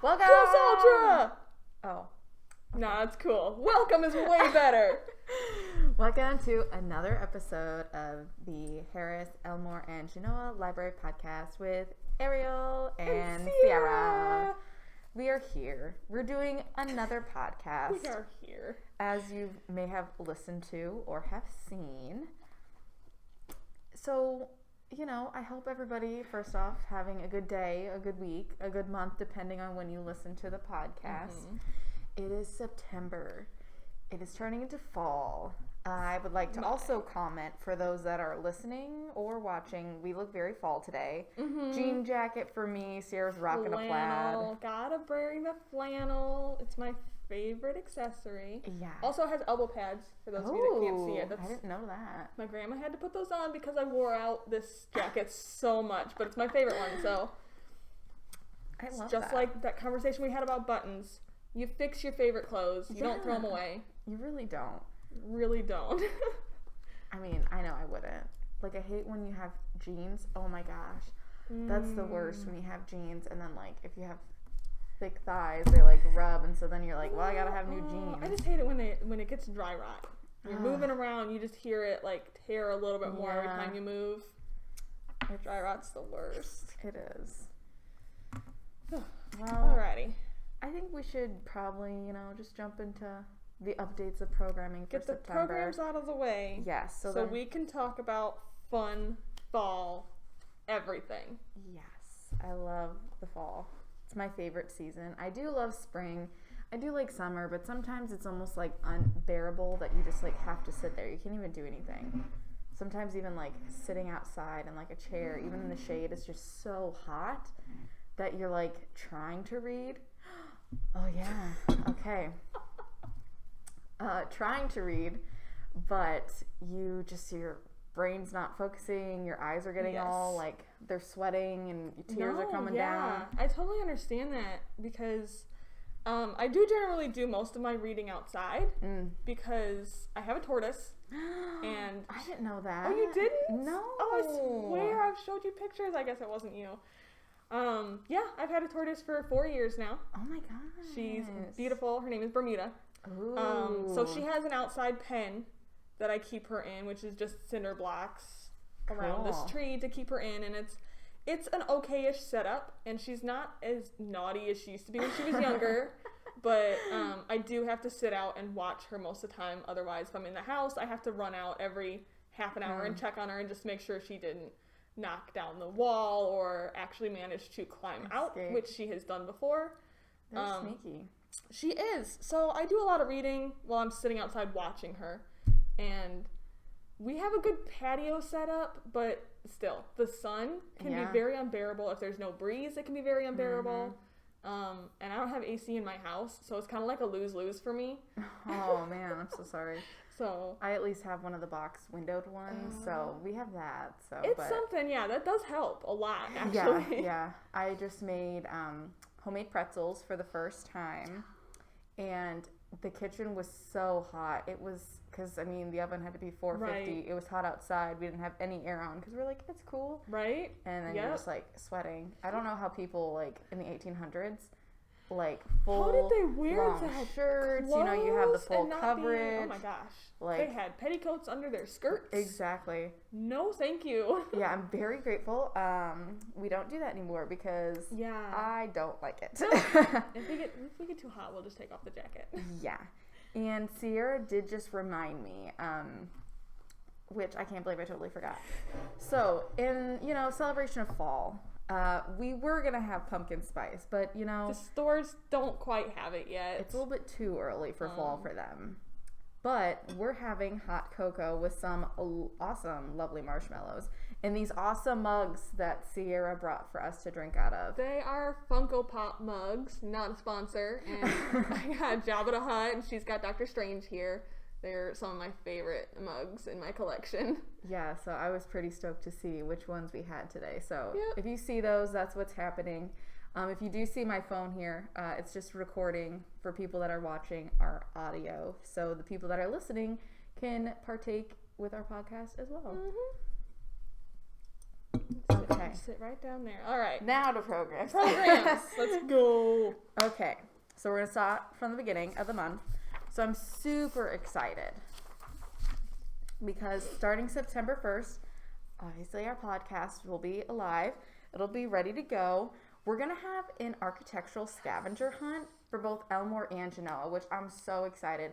Welcome! Plus Ultra! Oh. Nah, it's cool. Welcome is way better. Welcome to another episode of the Harris-Elmore and Genoa Library Podcast with Ariel and Sierra. We are here. We're doing another podcast. We are here. As you may have listened to or have seen. So, I hope everybody, first off, having a good day, a good week, a good month, depending on when you listen to the podcast. Mm-hmm. It is September. It is turning into fall. I would like to also comment for those that are listening or watching, we look very fall today. Mm-hmm. Jean jacket for me. Sierra's rocking a plaid. Gotta bring the flannel. It's my favorite accessory. Yeah. Also has elbow pads for those of you that can't see it. I didn't know that. My grandma had to put those on because I wore out this jacket so much, but it's my favorite one, so. I love just that. like that conversation we had about buttons. You fix your favorite clothes. You don't throw them away. You really don't. Really don't. I mean, I know I wouldn't. Like, I hate when you have jeans. Oh my gosh. That's the worst when you have jeans and then, like, if you have thick thighs, they, like, rub, and so then you're like, well, I gotta have new jeans. I just hate it when it gets dry rot. You're moving around, you just hear it, like, tear a little bit more every time you move. Dry rot's the worst. It is. Well, alrighty. I think we should probably, just jump into the updates of programming for September. Get the programs out of the way. Yes. So we can talk about fun, fall, everything. Yes. I love the fall. It's my favorite season. I do love spring. I do like summer, but sometimes it's almost like unbearable that you just like have to sit there. You can't even do anything. Sometimes even like sitting outside in like a chair, even in the shade, is just so hot that you're like trying to read. Oh yeah. Okay. Trying to read, but your brain's not focusing, your eyes are getting all like they're sweating and your tears are coming down. I totally understand that because I do generally do most of my reading outside because I have a tortoise and I didn't know that. Oh, you didn't? No. Oh, I swear I've showed you pictures. I guess it wasn't you. Yeah, I've had a tortoise for 4 years now. Oh my gosh. She's beautiful. Her name is Bermuda. Ooh. So she has an outside pen that I keep her in, which is just cinder blocks around this tree to keep her in, and it's an okay-ish setup, and she's not as naughty as she used to be when she was younger, but I do have to sit out and watch her most of the time. Otherwise, if I'm in the house, I have to run out every half an hour and check on her and just make sure she didn't knock down the wall or actually manage to climb out, which she has done before. They're sneaky. She is. So I do a lot of reading while I'm sitting outside watching her. And we have a good patio set up, but still, the sun can be very unbearable. If there's no breeze, it can be very unbearable. And I don't have AC in my house, so it's kind of like a lose-lose for me. Oh, man, I'm so sorry. So I at least have one of the box windowed ones, so we have that. So it's something, that does help a lot, actually. Yeah. I just made homemade pretzels for the first time, and the kitchen was so hot. It was, because, the oven had to be 450. Right. It was hot outside. We didn't have any air on, because we're like, it's cool. Right. And then you're just, like, sweating. I don't know how people, like, in the 1800s, like, full how did they wear long shirts, you have the full coverage. Oh my gosh. Like, they had petticoats under their skirts. Exactly. No, thank you. Yeah, I'm very grateful. We don't do that anymore because I don't like it. If we get too hot, we'll just take off the jacket. Yeah. And Sierra did just remind me, which I can't believe I totally forgot. So, in, celebration of fall, we were going to have pumpkin spice, but, the stores don't quite have it yet. It's a little bit too early for fall for them. But we're having hot cocoa with some awesome, lovely marshmallows in these awesome mugs that Sierra brought for us to drink out of. They are Funko Pop mugs, not a sponsor. And I got Jabba the Hutt, and she's got Dr. Strange here. They're some of my favorite mugs in my collection. Yeah, so I was pretty stoked to see which ones we had today. So if you see those, that's what's happening. If you do see my phone here, it's just recording for people that are watching our audio. So the people that are listening can partake with our podcast as well. Okay. Sit right down there. All right. Now to programs. Let's go. Okay. So we're going to start from the beginning of the month. So I'm super excited because starting September 1st, obviously our podcast will be alive. It'll be ready to go. We're going to have an architectural scavenger hunt for both Elmore and Genoa, which I'm so excited.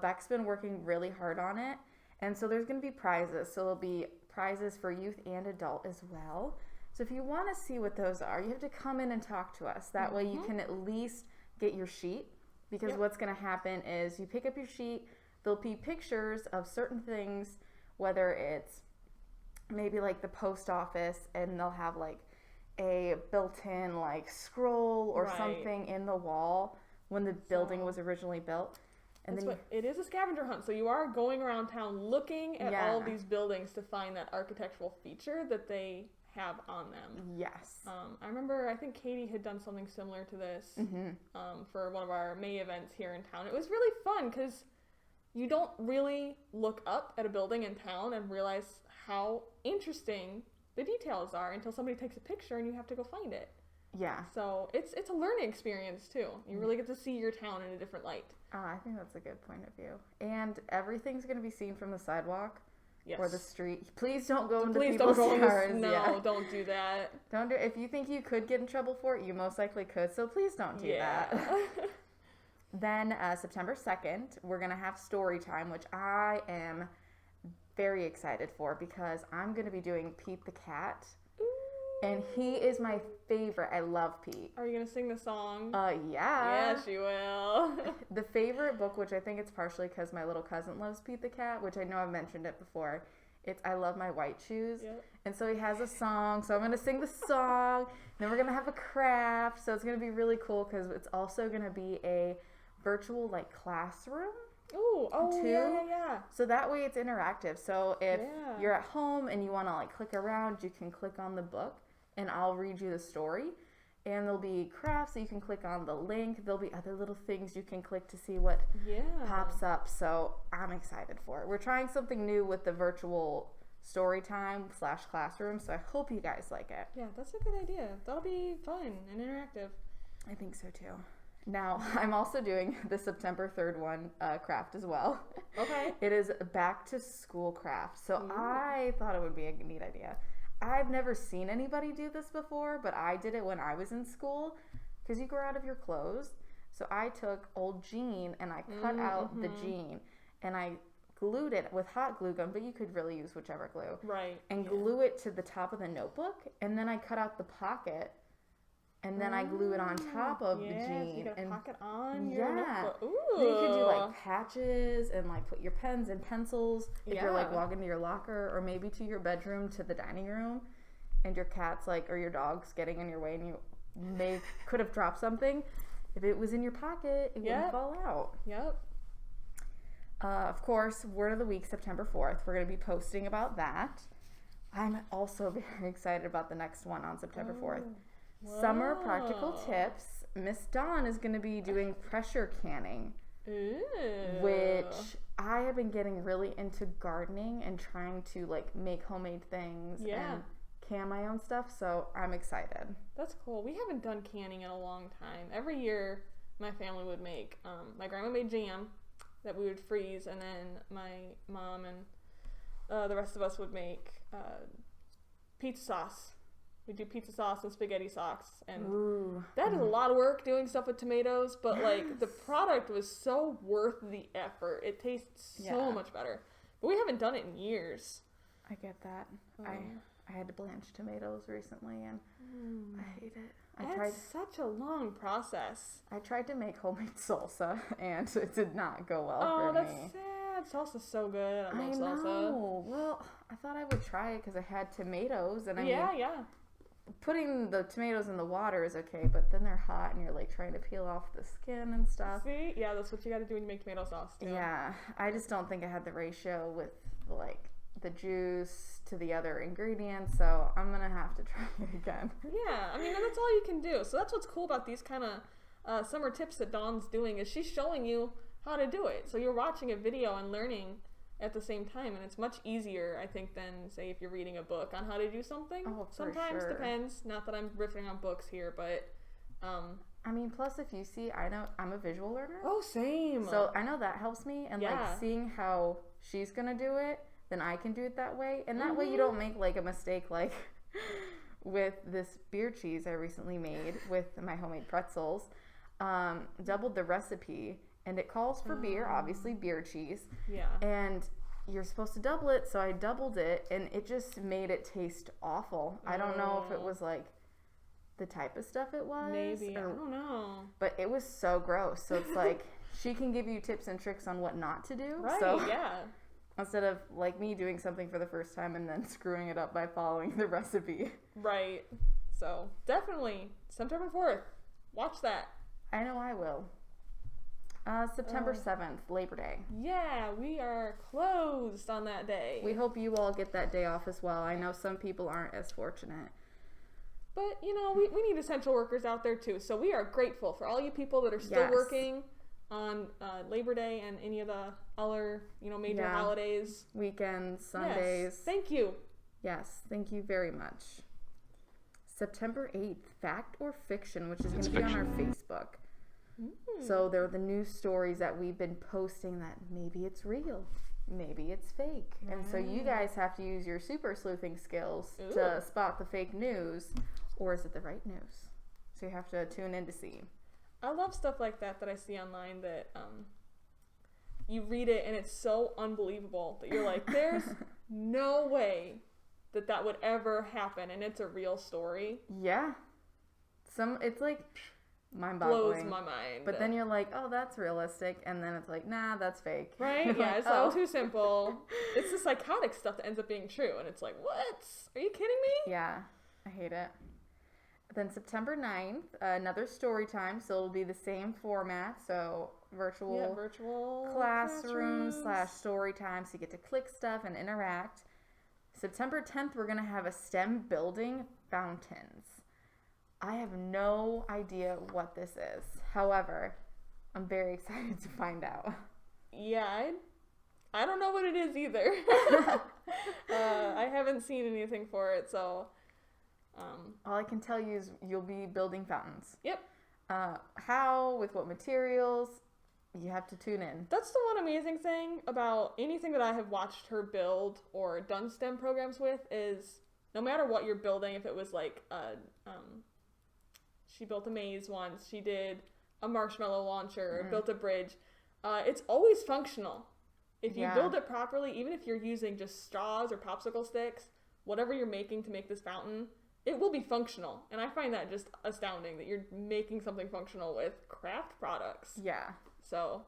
Beck's been working really hard on it. And so there's going to be prizes. So there'll be prizes for youth and adult as well. So if you want to see what those are, you have to come in and talk to us. That way you can at least get your sheet. Because what's going to happen is you pick up your sheet, there'll be pictures of certain things, whether it's maybe like the post office, and they'll have like a built-in like scroll or something in the wall when the building was originally built. And then it is a scavenger hunt, so you are going around town looking at all of these buildings to find that architectural feature that they have on them. Yes. I remember, I think Katie had done something similar to this for one of our May events here in town. It was really fun because you don't really look up at a building in town and realize how interesting the details are until somebody takes a picture and you have to go find it. Yeah. So it's a learning experience too. You really get to see your town in a different light. I think that's a good point of view. And everything's going to be seen from the sidewalk. Yes. Or the street. Please don't go into people's cars. No, don't do that. Don't do. If you think you could get in trouble for it, you most likely could. So please don't do that. Then September 2nd, we're gonna have story time, which I am very excited for because I'm gonna be doing Pete the Cat, and he is my favorite. I love Pete. Are you gonna sing the song? Yeah. Yes, you will. The favorite book, which I think it's partially because my little cousin loves Pete the Cat, which I know I've mentioned it before. It's I Love My White Shoes. Yep. And so he has a song. So I'm going to sing the song. Then we're going to have a craft. So it's going to be really cool because it's also going to be a virtual like classroom. Too. Yeah. So that way it's interactive. So if you're at home and you want to like click around, you can click on the book and I'll read you the story. And there'll be crafts that you can click on the link. There'll be other little things you can click to see what pops up. So I'm excited for it. We're trying something new with the virtual story time / classroom. So I hope you guys like it. Yeah, that's a good idea. That'll be fun and interactive. I think so too. Now, I'm also doing the September 3rd one craft as well. Okay. It is back to school craft. So I thought it would be a neat idea. I've never seen anybody do this before, but I did it when I was in school because you grow out of your clothes. So I took old jean and I cut out the jean and I glued it with hot glue gun, but you could really use whichever glue. Right. And glue it to the top of the notebook. And then I cut out the pocket and then I glue it on top of the jean. So you got a and pocket on your notebook. Ooh. Then you could do like patches and like put your pens and pencils if you're like walking to your locker or maybe to your bedroom to the dining room and your cat's like or your dog's getting in your way and you could have dropped something. If it was in your pocket, it wouldn't fall out. Yep. Of course, word of the week, September 4th. We're going to be posting about that. I'm also very excited about the next one on September 4th. Whoa. Summer practical tips. Miss Dawn is going to be doing pressure canning, which I have been getting really into gardening and trying to like make homemade things and can my own stuff. So I'm excited. That's cool. We haven't done canning in a long time. Every year, my family would make. My grandma made jam that we would freeze, and then my mom and the rest of us would make pizza sauce. We do pizza sauce and spaghetti sauce, and that is a lot of work doing stuff with tomatoes, but like the product was so worth the effort. It tastes so much better. But we haven't done it in years. I get that. I had to blanch tomatoes recently, and I hate it. That's such a long process. I tried to make homemade salsa, and it did not go well for me. Oh, that's sad. Salsa's so good. I love salsa. Know. Well, I thought I would try it because I had tomatoes, and I mean, putting the tomatoes in the water is okay, but then they're hot, and you're like trying to peel off the skin and stuff. See? Yeah, that's what you got to do when you make tomato sauce, too. Yeah, I just don't think I had the ratio with like the juice to the other ingredients, so I'm gonna have to try it again. Yeah, I mean, and that's all you can do. So that's what's cool about these kind of summer tips that Dawn's doing is she's showing you how to do it. So you're watching a video and learning at the same time, and it's much easier, I think, than, say, if you're reading a book on how to do something. Oh, for Sometimes sure. depends. Not that I'm riffing on books here, but I mean, plus if you see, I know I'm a visual learner. oh, same. So I know that helps me, and Yeah. like seeing how she's gonna do it, then I can do it that way, and that way you don't make like a mistake like with this beer cheese I recently made with my homemade pretzels. Doubled the recipe, and it calls for beer, obviously beer cheese, Yeah. and you're supposed to double it, so I doubled it, and it just made it taste awful. I don't know if it was like the type of stuff it was. Maybe. I or- don't know. But it was so gross. So it's like she can give you tips and tricks on what not to do. Right, So yeah. instead of like me doing something for the first time and then screwing it up by following the recipe. Right. So, definitely, September 4th. Watch that. I know I will. September 7th, Labor Day. Yeah, we are closed on that day. We hope you all get that day off as well. I know some people aren't as fortunate. But, you know, we need essential workers out there too. So we are grateful for all you people that are still Yes. working on Labor Day and any of the other, you know, major Yeah. holidays. Weekends, Sundays. Yes. Thank you. Yes, thank you very much. September 8th, Fact or Fiction, which is going to be on our Facebook. So there are the news stories that we've been posting that maybe it's real, maybe it's fake. And so you guys have to use your super sleuthing skills to spot the fake news, or is it the right news? So you have to tune in to see. I love stuff like that I see online that you read it and it's so unbelievable that you're like, there's no way that would ever happen, and it's a real story. Yeah. It's like Blows mind-boggling. my mind. But then you're like, oh, that's realistic. And then it's like, nah, that's fake. Right? You're Yeah, like, it's oh. all too simple. It's the psychotic stuff that ends up being true, and it's like, what? Are you kidding me? Yeah, I hate it. Then September 9th, another story time. So it'll be the same format. So virtual classroom / story time. So you get to click stuff and interact. September 10th, we're going to have a STEM building fountains. I have no idea what this is. However, I'm very excited to find out. Yeah, I don't know what it is either. I haven't seen anything for it, so... All I can tell you is you'll be building fountains. Yep. How, with what materials, you have to tune in. That's the one amazing thing about anything that I have watched her build or done STEM programs with is no matter what you're building, if it was like she built a maze once, she did a marshmallow launcher, built a bridge, it's always functional. If you build it properly, even if you're using just straws or popsicle sticks, whatever you're making to make this fountain, it will be functional. And I find that just astounding that you're making something functional with craft products. Yeah. So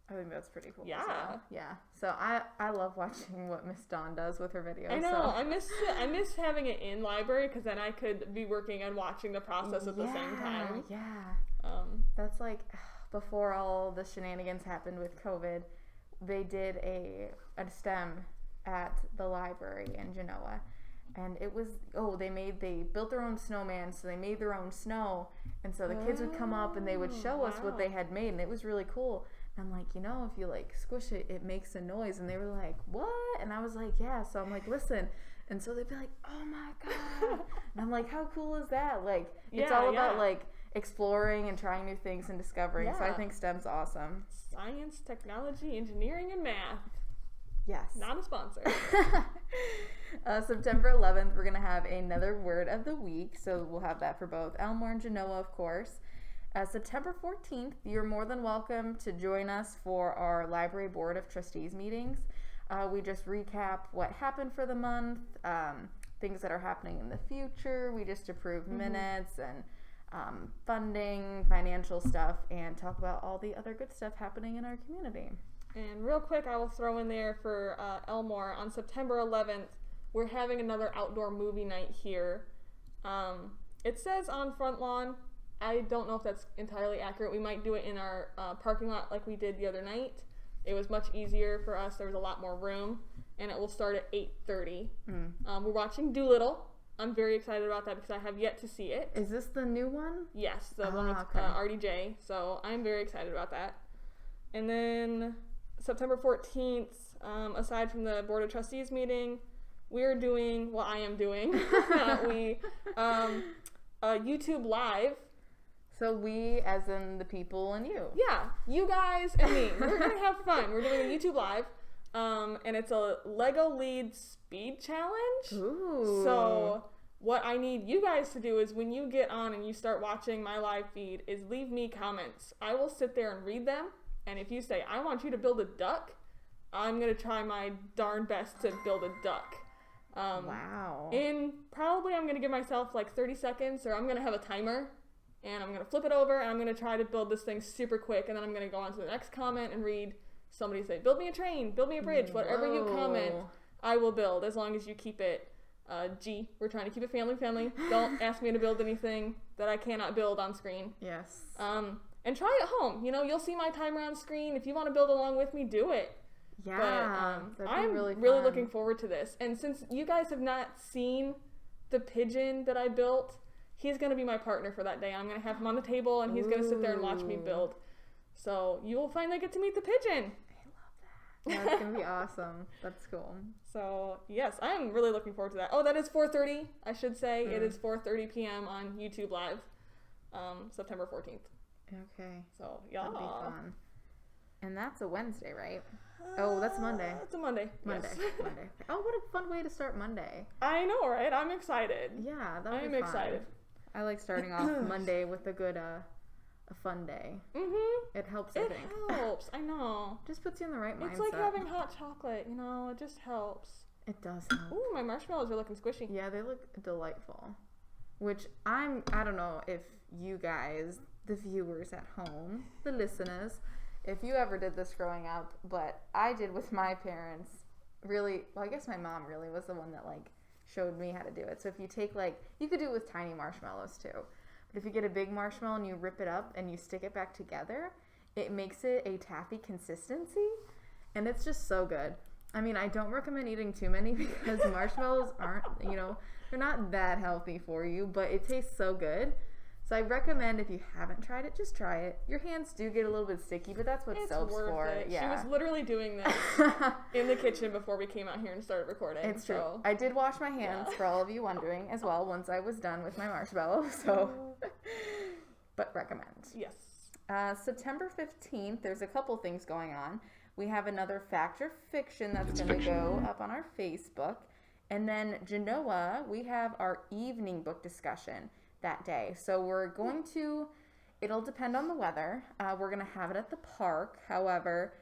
I think that's pretty cool. Yeah. as well. Yeah. So I love watching what Miss Dawn does with her videos. I know. So. I miss having it in library because then I could be working and watching the process at the same time. Yeah. That's like before all the shenanigans happened with COVID, they did a STEM at the library in Genoa. And it was, they built their own snowman, so they made their own snow. And so the kids would come up and they would show us what they had made, and it was really cool. And I'm like, if you like squish it, it makes a noise. And they were like, what? And I was like, yeah. So I'm like, listen. And so they'd be like, oh my God. And I'm like, how cool is that? Like, it's all about like exploring and trying new things and discovering. Yeah. So I think STEM's awesome. Science, technology, engineering, and math. Yes. Not a sponsor. September 11th, we're going to have another word of the week. So we'll have that for both Elmore and Genoa, of course. September 14th, you're more than welcome to join us for our Library Board of Trustees meetings. We just recap what happened for the month, things that are happening in the future. We just approve minutes and funding, financial stuff, and talk about all the other good stuff happening in our community. And real quick, I will throw in there for Elmore, on September 11th, we're having another outdoor movie night here. It says on front lawn. I don't know if that's entirely accurate. We might do it in our parking lot like we did the other night. It was much easier for us. There was a lot more room. And it will start at 8:30. We're watching Doolittle. I'm very excited about that because I have yet to see it. Is this the new one? Yes, the one with RDJ. So I'm very excited about that. And then September 14th, aside from the Board of Trustees meeting, we're doing, well, I am doing, YouTube Live. So we, as in the people and you. Yeah, you guys and me. We're going to have fun. We're doing a YouTube Live, and it's a Lego Lead Speed Challenge. Ooh. So what I need you guys to do is when you get on and you start watching my live feed is leave me comments. I will sit there and read them, and if you say, I want you to build a duck, I'm going to try my darn best to build a duck. Wow. And probably I'm going to give myself like 30 seconds, or I'm going to have a timer. And I'm going to flip it over, and I'm going to try to build this thing super quick, and then I'm going to go on to the next comment and read somebody say, build me a train, build me a bridge, whatever you comment, I will build, as long as you keep it G. We're trying to keep it family. Don't ask me to build anything that I cannot build on screen. Yes. And try at home. You know, you'll see my timer on screen. If you want to build along with me, do it. Yeah, but I'm really looking forward to this. And since you guys have not seen the pigeon that I built, he's going to be my partner for that day. I'm going to have him on the table, and he's going to sit there and watch me build. So you will finally get to meet the pigeon. I love that. That's going to be awesome. That's cool. So, yes, I am really looking forward to that. Oh, that is 4:30, I should say. It is 4:30 p.m. on YouTube Live, September 14th. Okay. So, yeah. That'll be fun. And that's a Wednesday, right? Oh, that's Monday. It's a Monday. Monday. Yes. Monday. Oh, what a fun way to start Monday. I know, right? I'm excited. Yeah, that'll be fun. I'm excited. I like starting off Monday with a good, a fun day. Mm-hmm. It helps, I think. It helps. I know. Just puts you in the right mindset. It's like having hot chocolate, you know? It just helps. It does help. Ooh, my marshmallows are looking squishy. Yeah, they look delightful. Which I don't know if you guys, the viewers at home, the listeners, if you ever did this growing up, but I did with my parents. Really, well, I guess my mom really was the one that like showed me how to do it. So if you take you could do it with tiny marshmallows too. But if you get a big marshmallow and you rip it up and you stick it back together, it makes it a taffy consistency, and it's just so good. I mean, I don't recommend eating too many because marshmallows aren't, they're not that healthy for you, but it tastes so good. So I recommend if you haven't tried it, just try it. Your hands do get a little bit sticky, but that's what soap's for. It. Yeah. She was literally doing this in the kitchen before we came out here and started recording. It's true. I did wash my hands, for all of you wondering, as well, once I was done with my marshmallow. So, but recommend. Yes. September 15th, there's a couple things going on. We have another Fact or Fiction that's going to go up on our Facebook. And then Genoa, we have our evening book discussion that day. So we're going to, it'll depend on the weather. We're going to have it at the park. However,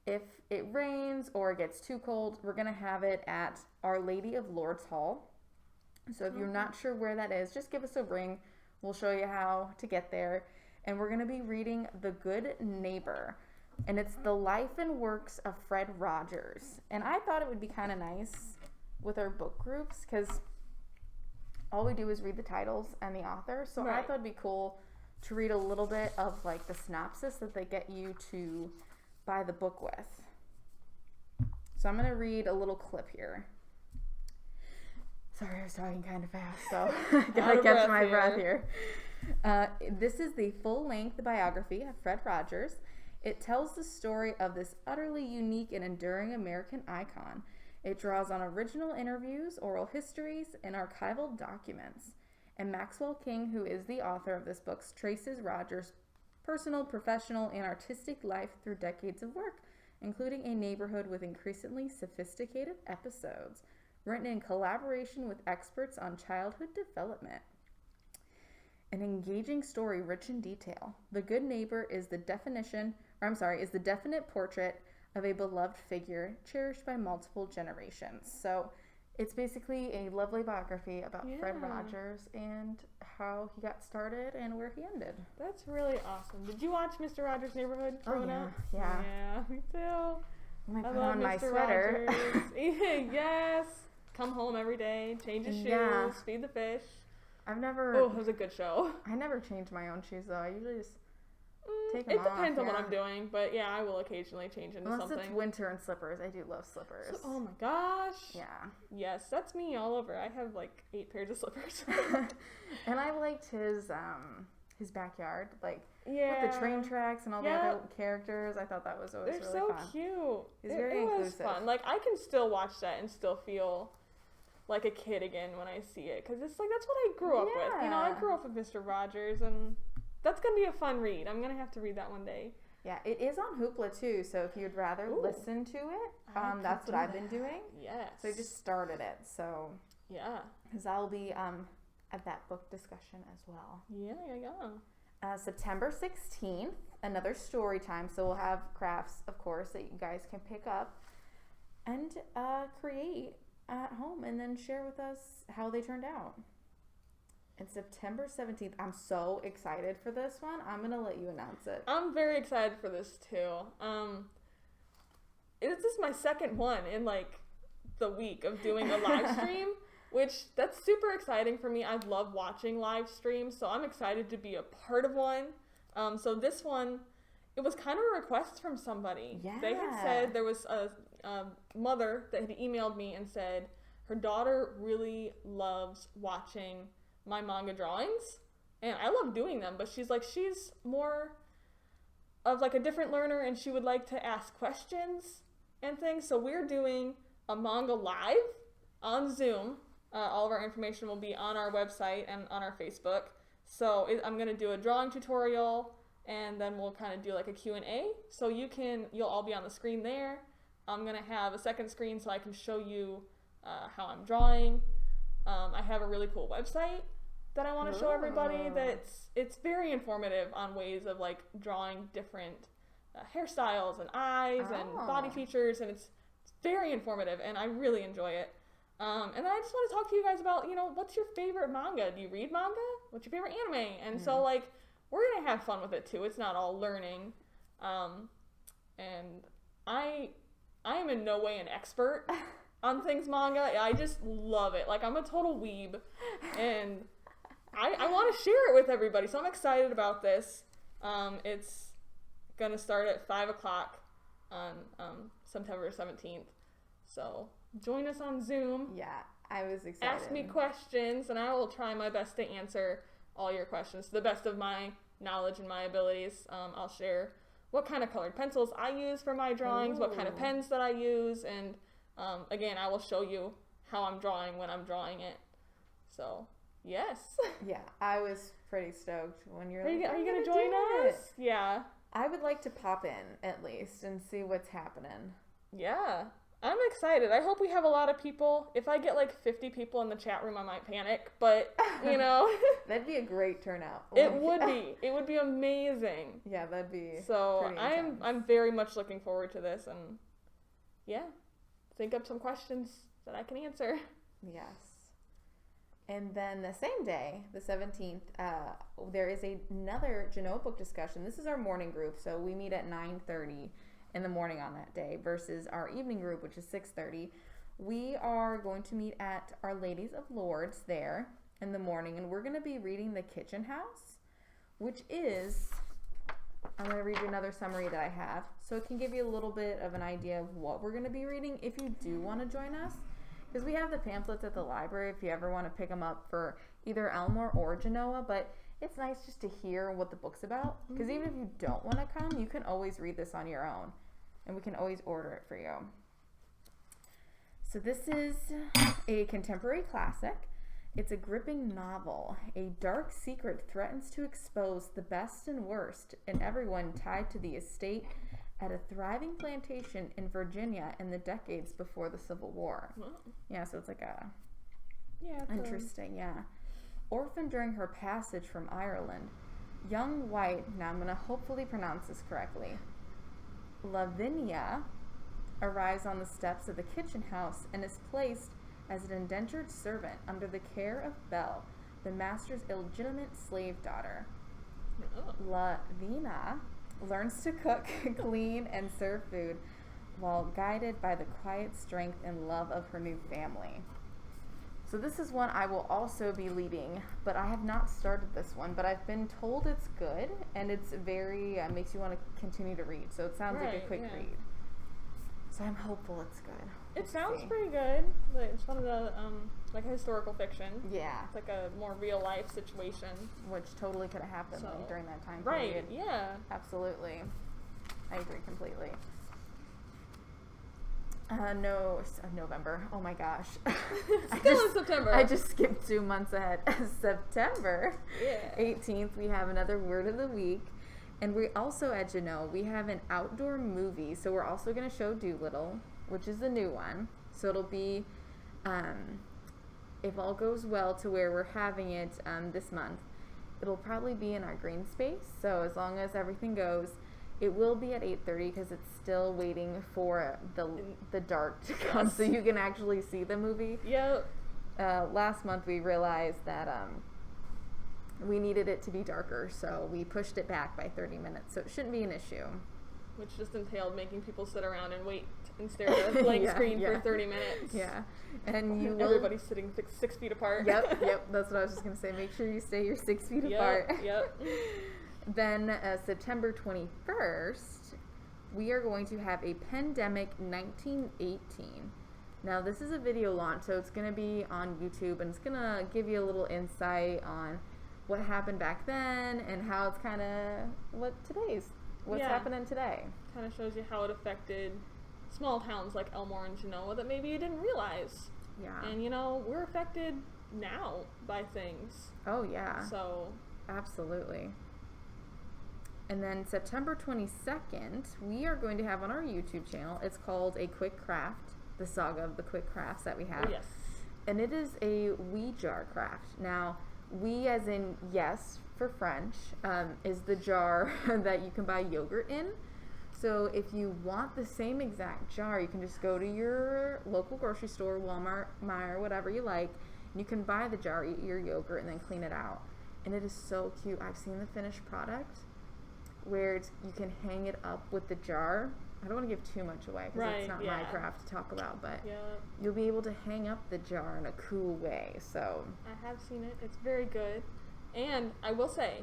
if it rains or it gets too cold, we're going to have it at Our Lady of Lourdes Hall. So if you're not sure where that is, just give us a ring. We'll show you how to get there. And we're going to be reading The Good Neighbor. And it's the life and works of Fred Rogers. And I thought it would be kind of nice with our book groups because all we do is read the titles and the author. So I thought it'd be cool to read a little bit of like the synopsis that they get you to buy the book with. So I'm going to read a little clip here. Sorry, I was talking kind of fast, so gotta catch my breath here. This is the full-length biography of Fred Rogers. It tells the story of this utterly unique and enduring American icon. It draws on original interviews, oral histories, and archival documents. And Maxwell King, who is the author of this book, traces Rogers' personal, professional, and artistic life through decades of work, including a neighborhood with increasingly sophisticated episodes, written in collaboration with experts on childhood development. An engaging story rich in detail. The Good Neighbor is the definite portrait of a beloved figure cherished by multiple generations. So it's basically a lovely biography about Fred Rogers and how he got started and where he ended. That's really awesome. Did you watch Mr. Rogers' Neighborhood growing up? Yeah. Yeah, me too. I put on my sweater. Yes. Come home every day, change his shoes, feed the fish. Oh, it was a good show. I never change my own shoes though. I usually just take them off. It depends on what I'm doing, but yeah, I will occasionally change into something. Unless it's winter and slippers. I do love slippers. Oh my gosh. Yeah. Yes, that's me all over. I have like 8 pairs of slippers. And I liked his backyard, like Yeah. with the train tracks and all the other characters. I thought that was always They're really so fun. cute. It's very inclusive. It was fun. Like, I can still watch that and still feel like a kid again when I see it. Because it's like, that's what I grew up with. You know, I grew up with Mr. Rogers, and that's going to be a fun read. I'm going to have to read that one day. Yeah, it is on Hoopla too, so if you'd rather listen to it, that's what I've been doing. Yes. So I just started it, so. Yeah. Because I'll be at that book discussion as well. Yeah. September 16th, another story time, so we'll have crafts, of course, that you guys can pick up and create at home and then share with us how they turned out. And September 17th, I'm so excited for this one. I'm going to let you announce it. I'm very excited for this too. This is my second one in like the week of doing a live stream, which that's super exciting for me. I love watching live streams, so I'm excited to be a part of one. So this one, it was kind of a request from somebody. Yeah. They had said there was a mother that had emailed me and said her daughter really loves watching my manga drawings, and I love doing them, but she's like, she's more of like a different learner, and she would like to ask questions and things. So we're doing a manga live on Zoom. All of our information will be on our website and on our Facebook. So I'm going to do a drawing tutorial, and then we'll kind of do like a Q&A. So you'll all be on the screen there. I'm going to have a second screen so I can show you how I'm drawing. I have a really cool website that I want to show everybody. It's very informative on ways of like drawing different hairstyles and eyes and body features, and it's very informative, and I really enjoy it. And then I just want to talk to you guys about, what's your favorite manga? Do you read manga? What's your favorite anime? And so like, we're going to have fun with it too. It's not all learning. And I am in no way an expert on things manga. I just love it. Like, I'm a total weeb, and I want to share it with everybody. So I'm excited about this. It's going to start at 5 o'clock on September 17th. So join us on Zoom. Yeah, I was excited. Ask me questions, and I will try my best to answer all your questions to the best of my knowledge and my abilities. I'll share what kind of colored pencils I use for my drawings, what kind of pens that I use, and again, I will show you how I'm drawing when I'm drawing it. So, yes. Yeah, I was pretty stoked when you're Are you going to do join it. us? Yeah. I would like to pop in, at least, and see what's happening. Yeah. I'm excited. I hope we have a lot of people. If I get like 50 people in the chat room, I might panic, but That'd be a great turnout. It would be. It would be amazing. Yeah, that'd be so pretty intense. I'm very much looking forward to this, and yeah, think up some questions that I can answer. Yes. And then the same day, the 17th, there is another Genoa book discussion. This is our morning group, so we meet at 9:30 in the morning on that day versus our evening group, which is 6:30. We are going to meet at Our Ladies of Lourdes there in the morning, and we're going to be reading The Kitchen House, which is, I'm going to read you another summary that I have, so it can give you a little bit of an idea of what we're going to be reading if you do want to join us, because we have the pamphlets at the library if you ever want to pick them up for either Elmore or Genoa, but it's nice just to hear what the book's about, because even if you don't want to come, you can always read this on your own, and we can always order it for you. So this is a contemporary classic. It's a gripping novel. A dark secret threatens to expose the best and worst in everyone tied to the estate at a thriving plantation in Virginia in the decades before the Civil War. Wow. Yeah, so it's like interesting, yeah. Orphaned during her passage from Ireland, young White, now I'm going to hopefully pronounce this correctly, Lavinia arrives on the steps of the kitchen house and is placed as an indentured servant under the care of Belle, the master's illegitimate slave daughter. Lavina learns to cook, clean, and serve food while guided by the quiet strength and love of her new family. So this is one I will also be leading, but I have not started this one, but I've been told it's good, and it's very, makes you want to continue to read, so it sounds like a quick read. So I'm hopeful it's good. It sounds pretty good. It's one of the, like a historical fiction. Yeah. It's like a more real life situation. Which totally could have happened during that time period. Right, yeah. Absolutely. I agree completely. No, November. Oh my gosh. Still in September. I just skipped 2 months ahead. September 18th, we have another word of the week. And we also at Genoa, we have an outdoor movie. So we're also going to show Doolittle, which is the new one. So it'll be, if all goes well to where we're having it this month, it'll probably be in our green space. So as long as everything goes, it will be at 8:30 because it's still waiting for the dark to come so you can actually see the movie. Yep. Last month we realized that we needed it to be darker, so we pushed it back by 30 minutes, so it shouldn't be an issue. Which just entailed making people sit around and wait and stare at a blank screen for 30 minutes. Yeah. And everybody's sitting 6 feet apart. Yep, that's what I was just going to say. Make sure you stay your 6 feet apart. Yep. Then September 21st, we are going to have a Pandemic 1918. Now, this is a video launch, so it's going to be on YouTube, and it's going to give you a little insight on what happened back then and how it's kind of what's happening today. Kind of shows you how it affected small towns like Elmore and Genoa that maybe you didn't realize. Yeah. And, we're affected now by things. Oh, yeah. So. Absolutely. And then September 22nd, we are going to have on our YouTube channel, it's called A Quick Craft, the saga of the quick crafts that we have. Oh, yes. And it is a wee jar craft. Now, wee as in yes for French, is the jar that you can buy yogurt in. So if you want the same exact jar, you can just go to your local grocery store, Walmart, Meijer, whatever you like, and you can buy the jar, eat your yogurt, and then clean it out. And it is so cute. I've seen the finished product where you can hang it up with the jar. I don't want to give too much away because it's not my craft to talk about, but you'll be able to hang up the jar in a cool way. So I have seen it. It's very good. And I will say,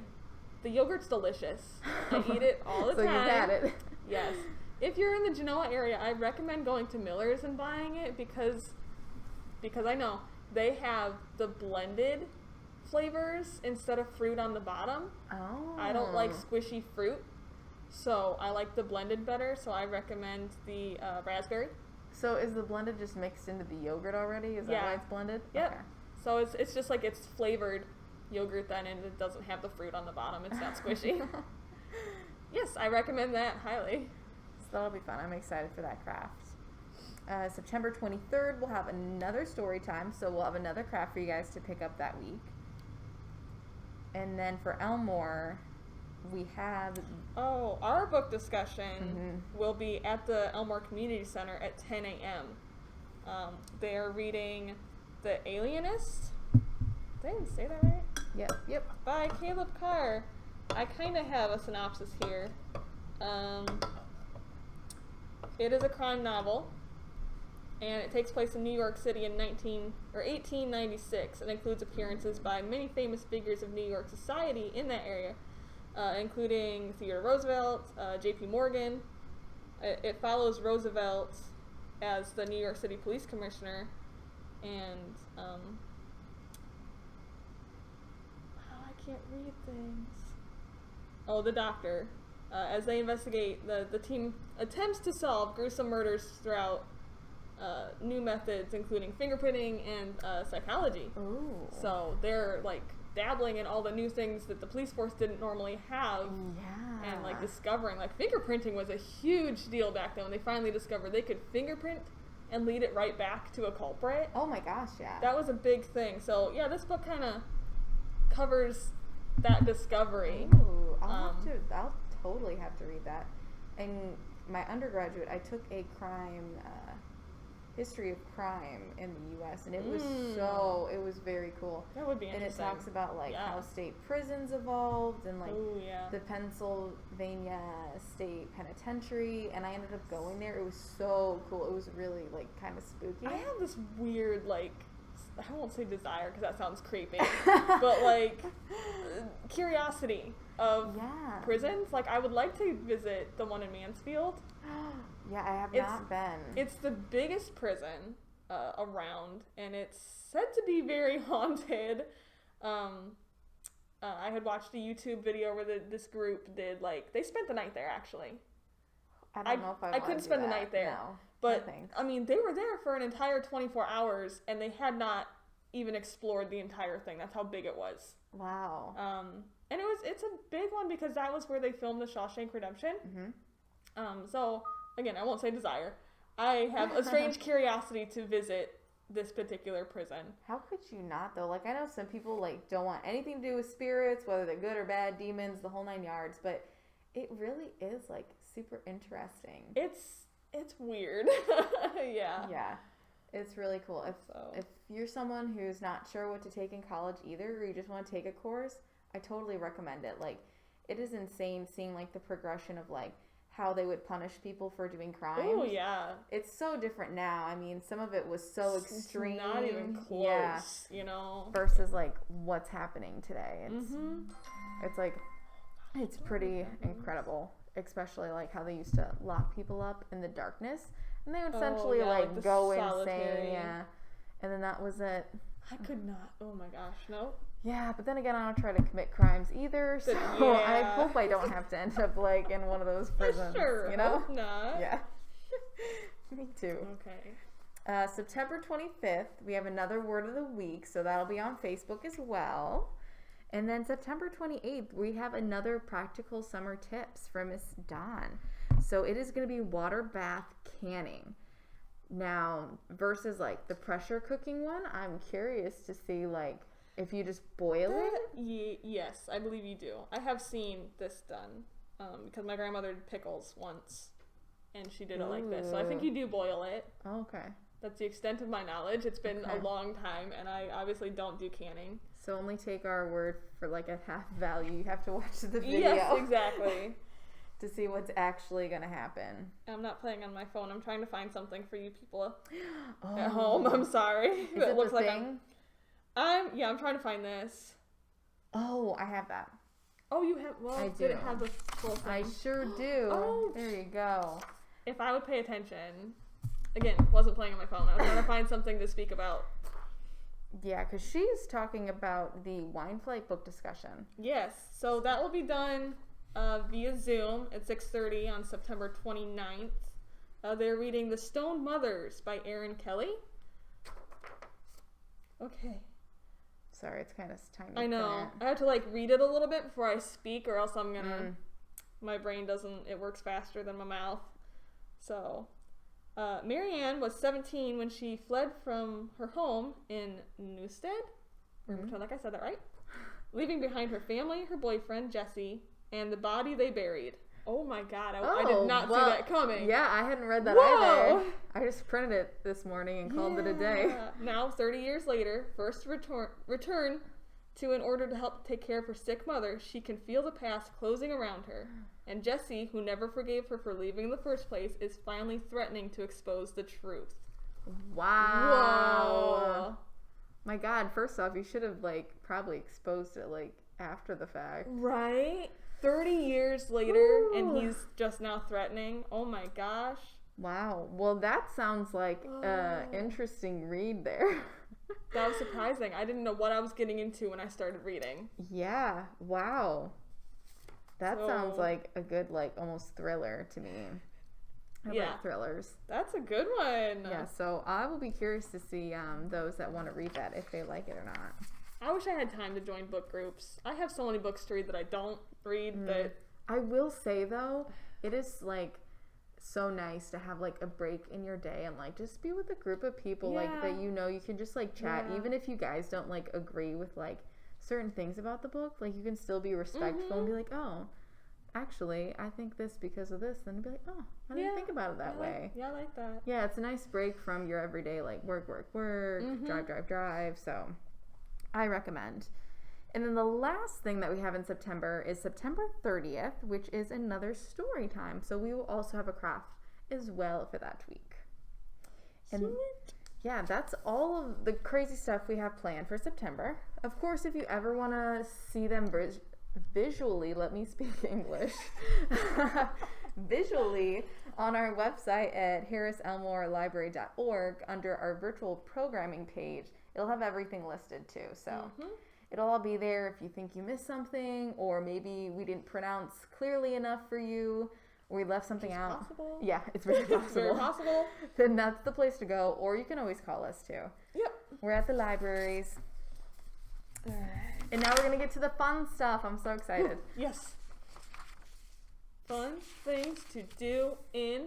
the yogurt's delicious. I eat it all the time. So you've had it. Yes. If you're in the Genoa area, I recommend going to Miller's and buying it because I know they have the blended flavors instead of fruit on the bottom. Oh. I don't like squishy fruit, so I like the blended better, so I recommend the raspberry. So is the blended just mixed into the yogurt already? Is that why it's blended? Yep. Okay. So it's just like it's flavored yogurt then, and it doesn't have the fruit on the bottom. It's not squishy. Yes, I recommend that highly. So that'll be fun. I'm excited for that craft. September 23rd, we'll have another story time, so we'll have another craft for you guys to pick up that week. And then for Elmore, we have... Oh, our book discussion will be at the Elmore Community Center at 10 a.m. They are reading The Alienist. Did I even say that right? Yep. By Caleb Carr. I kind of have a synopsis here. It is a crime novel, and it takes place in New York City in 1896, and includes appearances by many famous figures of New York society in that area, including Theodore Roosevelt, J.P. Morgan. It follows Roosevelt as the New York City Police Commissioner, and I can't read things. Oh, the doctor. As they investigate, the team attempts to solve gruesome murders throughout new methods, including fingerprinting and psychology. Ooh. So they're like dabbling in all the new things that the police force didn't normally have. Yeah. And like discovering, like fingerprinting was a huge deal back then when they finally discovered they could fingerprint and lead it right back to a culprit. Oh my gosh, yeah. That was a big thing. So yeah, this book kind of covers that discovery. Ooh, I'll totally have to read that. In my undergraduate, I took a history of crime in the U.S. and it was it was very cool. That would be interesting. And it talks about like how state prisons evolved and like the Pennsylvania State Penitentiary, and I ended up going there. It was so cool. It was really like kind of spooky. I have this weird like, I won't say desire because that sounds creepy, but like curiosity of prisons. Like I would like to visit the one in Mansfield. Yeah, I have not been. It's the biggest prison around, and it's said to be very haunted. I had watched a YouTube video where this group did, like, they spent the night there, actually. I don't know if I couldn't spend the night there. No, but, I mean, they were there for an entire 24 hours, and they had not even explored the entire thing. That's how big it was. Wow. And it's a big one because that was where they filmed The Shawshank Redemption. Mm-hmm. So, again, I won't say desire. I have a strange curiosity to visit this particular prison. How could you not, though? Like, I know some people, like, don't want anything to do with spirits, whether they're good or bad, demons, the whole 9 yards, but it really is, like, super interesting. It's weird. Yeah. Yeah. It's really cool. If you're someone who's not sure what to take in college either, or you just want to take a course, I totally recommend it. Like, it is insane seeing, like, the progression of, like, how they would punish people for doing crimes. Oh, yeah. It's so different now. I mean, some of it was so extreme. It's not even close, you know? Versus, like, what's happening today. It's like, it's pretty incredible. Especially, like, how they used to lock people up in the darkness. And they would essentially, like go insane. Yeah. And then that was it. I could not. Oh, my gosh. No. Yeah, but then again, I don't try to commit crimes either, so I hope I don't have to end up, like, in one of those prisons, sure, you know? Hope not. Yeah. Me too. Okay. September 25th, we have another Word of the Week, so that'll be on Facebook as well. And then September 28th, we have another Practical Summer Tips from Miss Dawn. So it is going to be water bath canning. Now, versus, like, the pressure cooking one, I'm curious to see, like, if you just boil it? Yes, I believe you do. I have seen this done because my grandmother did pickles once, and she did it like this. So I think you do boil it. Oh, okay. That's the extent of my knowledge. It's been a long time, and I obviously don't do canning. So only take our word for, like, a half value. You have to watch the video. Yes, exactly. To see what's actually going to happen. I'm not playing on my phone. I'm trying to find something for you people at home. I'm sorry. Is it looks like thing? I'm trying to find this. Oh, I have that. Oh, you have? Well, I did it have the full thing? I sure do. Oh, there you go. If I would pay attention. Again, wasn't playing on my phone. I was trying to find something to speak about. Yeah, because she's talking about the Wine Flight book discussion. Yes, so that will be done via Zoom at 6:30 on September 29th. They're reading The Stone Mothers by Erin Kelly. Okay. Sorry, it's kind of tiny. I know. I have to, like, read it a little bit before I speak, or else I'm gonna... My brain doesn't... It works faster than my mouth. So... Marianne was 17 when she fled from her home in Newstead. Pretend like I said that right. Leaving behind her family, her boyfriend, Jesse, and the body they buried. Oh my God, I did not see that coming. Yeah, I hadn't read that either. I just printed it this morning and called it a day. Now, 30 years later, forced to return to in order to help take care of her sick mother, she can feel the past closing around her. And Jesse, who never forgave her for leaving in the first place, is finally threatening to expose the truth. Wow. Whoa. My God, first off, you should have, like, probably exposed it, like, after the fact. Right? 30 years later, and he's just now threatening. Oh my gosh. Wow. Well, that sounds like an interesting read there. That was surprising. I didn't know what I was getting into when I started reading. Yeah. Wow. That sounds like a good, like, almost thriller to me. I like thrillers. That's a good one. Yeah, so I will be curious to see those that want to read that, if they like it or not. I wish I had time to join book groups. I have so many books to read that I don't read. But I will say, though, it is, like, so nice to have, like, a break in your day and, like, just be with a group of people, like, that you know you can just, like, chat. Even if you guys don't, like, agree with, like, certain things about the book, like, you can still be respectful and be like, oh, actually, I think this because of this. Then be like, oh, I didn't think about it that way. I like that. Yeah, it's a nice break from your everyday, like, work, drive. So I recommend. And then the last thing that we have in September is September 30th, which is another story time. So we will also have a craft as well for that week. And yeah, that's all of the crazy stuff we have planned for September. Of course, if you ever want to see them visually, let me speak English. visually on our website at Harris-Elmore-Library.org under our virtual programming page. It'll have everything listed too. So it'll all be there if you think you missed something, or maybe we didn't pronounce clearly enough for you, or we left something out. Possible. Yeah, it's very possible. Very possible. Then that's the place to go, or you can always call us too. Yep. We're at the libraries. And now we're going to get to the fun stuff. I'm so excited. Yes. Fun things to do in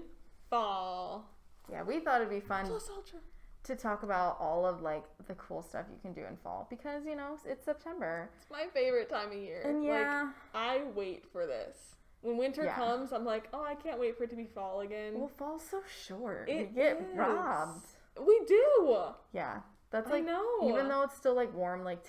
fall. Yeah, we thought it'd be fun Plus ultra. to talk about all of like the cool stuff you can do in fall because, you know, it's September. It's my favorite time of year. And yeah. Like, I wait for this. When winter comes, I'm like, oh, I can't wait for it to be fall again. Well, fall's so short. It We get is. robbed. We do. Yeah. That's I like, know. even though it's still like warm, like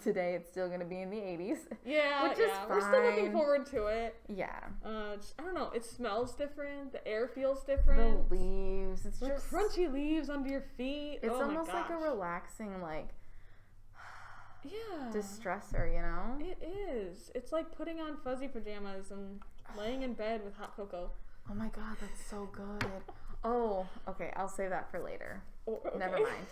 today, it's still going to be in the 80s. Yeah, which is We're still looking fine. forward to it. Yeah. I don't know. It smells different. The air feels different. The leaves. It's The just crunchy leaves under your feet. It's oh almost my like a gosh. relaxing, like, Yeah. distressor, you know? It is. It's like putting on fuzzy pajamas and laying in bed with hot cocoa. Oh my god, that's so good. Oh, okay, I'll save that for later. Oh, okay. Never mind.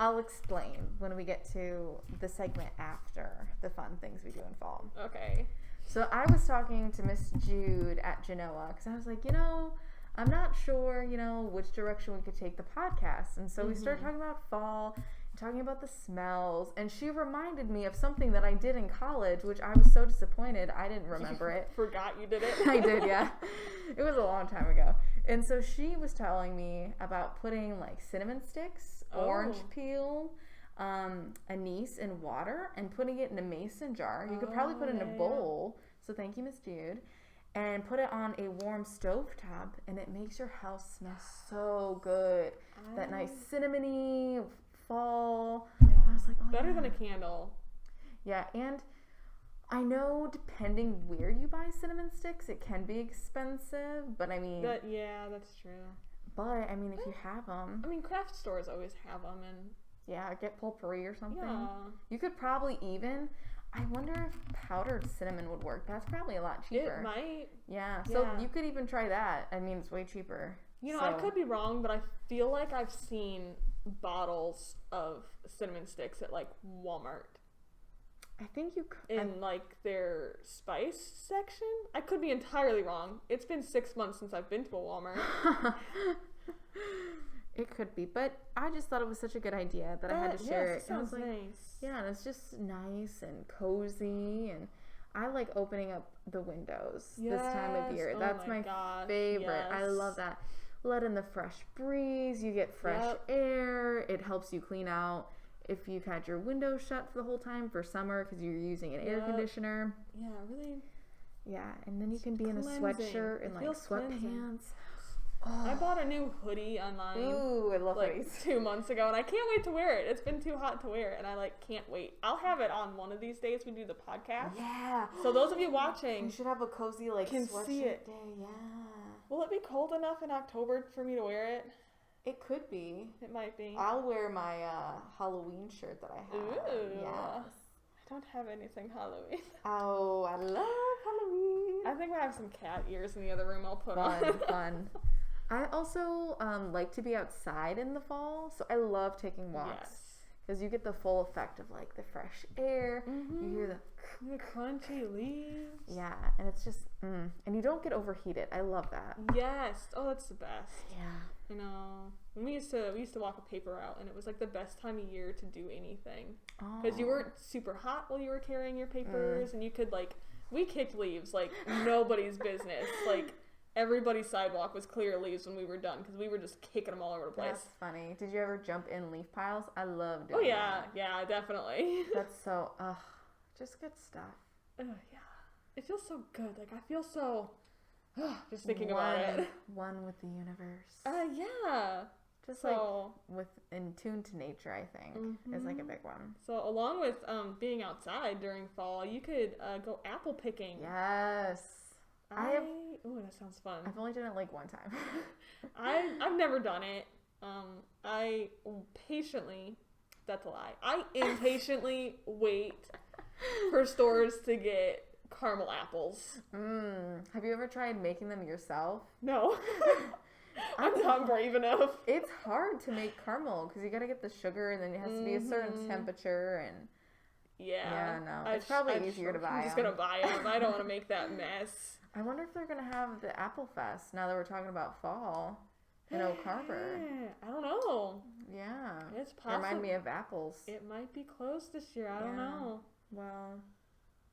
I'll explain when we get to the segment after the fun things we do in fall. Okay. So I was talking to Miss Jude at Genoa because I was like, you know, I'm not sure, you know, which direction we could take the podcast. And so we started talking about fall, and talking about the smells, and she reminded me of something that I did in college, which I was so disappointed I didn't remember it. Forgot you did it? I did, yeah. It was a long time ago. And so she was telling me about putting like cinnamon sticks, orange peel, anise in water and putting it in a mason jar. You could probably put it in a bowl. So thank you, Miss Jude. And put it on a warm stovetop, and it makes your house smell so good. That nice cinnamony fall. Yeah. I was like, oh, Better yeah. than a candle. Yeah, and I know depending where you buy cinnamon sticks, it can be expensive, but I mean... Yeah, that's true. But, I mean, if you have them... I mean, craft stores always have them, and... Yeah, get potpourri or something. Yeah. You could probably even... I wonder if powdered cinnamon would work. That's probably a lot cheaper. It might. Yeah, so Yeah. you could even try that. I mean, it's way cheaper. You know, So- I could be wrong, but I feel like I've seen bottles of cinnamon sticks at, like, Walmart. I think you could... In, like, their spice section? I could be entirely wrong. It's been 6 months since I've been to a Walmart. It could be, but I just thought it was such a good idea that I had to share it. Yes, And I was sounds like, nice. yeah, and it's just nice and cozy, and I like opening up the windows this time of Yes. year. Oh That's my my gosh, favorite. I yes. love that. Let in the fresh breeze, you get fresh Yep. air. It helps you clean out if you've had your windows shut for the whole time for summer because you're using an air Yep. conditioner. Yeah, really. Yeah, and then you can be in a Cleansing. sweatshirt and It like feels cleansing. sweatpants. I bought a new hoodie online. Ooh, I love like hoodies. 2 months ago, and I can't wait to wear it. It's been too hot to wear, and I like can't wait. I'll have it on one of these days we do the podcast. Yeah. So those of you watching, You should have a cozy like Can sweatshirt see it. day. Yeah. will it be cold enough in October for me to wear it? It could be. It might be. I'll wear my Halloween shirt that I have. Ooh. Yes. I don't have anything Halloween. Oh, I love Halloween. I think I have some cat ears in the other room I'll put Fun, on. fun. I also like to be outside in the fall, so I love taking walks. Yes. Because you get the full effect of like the fresh air. You hear The crunchy leaves. yeah, and it's just, and you don't get overheated. I love that. Yes. Oh, that's the best. Yeah. You know, when we used to walk a paper route, and it was like the best time of year to do anything because you weren't super hot while you were carrying your papers, and you could like we kicked leaves like nobody's business. Like everybody's sidewalk was clear of leaves when we were done because we were just kicking them all over the place. That's funny. Did you ever jump in leaf piles? I love doing Oh yeah, that. yeah, definitely. That's so, just good stuff. Yeah, it feels so good. Like I feel so just thinking about it. One with the universe. Yeah. Just like So with in tune to nature, I think is like a big one. so along with being outside during fall, you could go apple picking. Yes. Ooh, that sounds fun. I've only done it like one time. I've never done it. I patiently, that's a lie. I impatiently wait for stores to get caramel apples. Have you ever tried making them yourself? No. I'm not brave enough. It's hard to make caramel because you got to get the sugar and then it has to be a certain temperature and... Yeah. No. It's probably easier to buy them. I'm just going to buy them. I don't want to make that mess. I wonder if they're going to have the Apple Fest now that we're talking about fall in Oak Harbor. I don't know. Yeah. It's possible. Remind me of apples. It might be closed this year. I don't know. Well,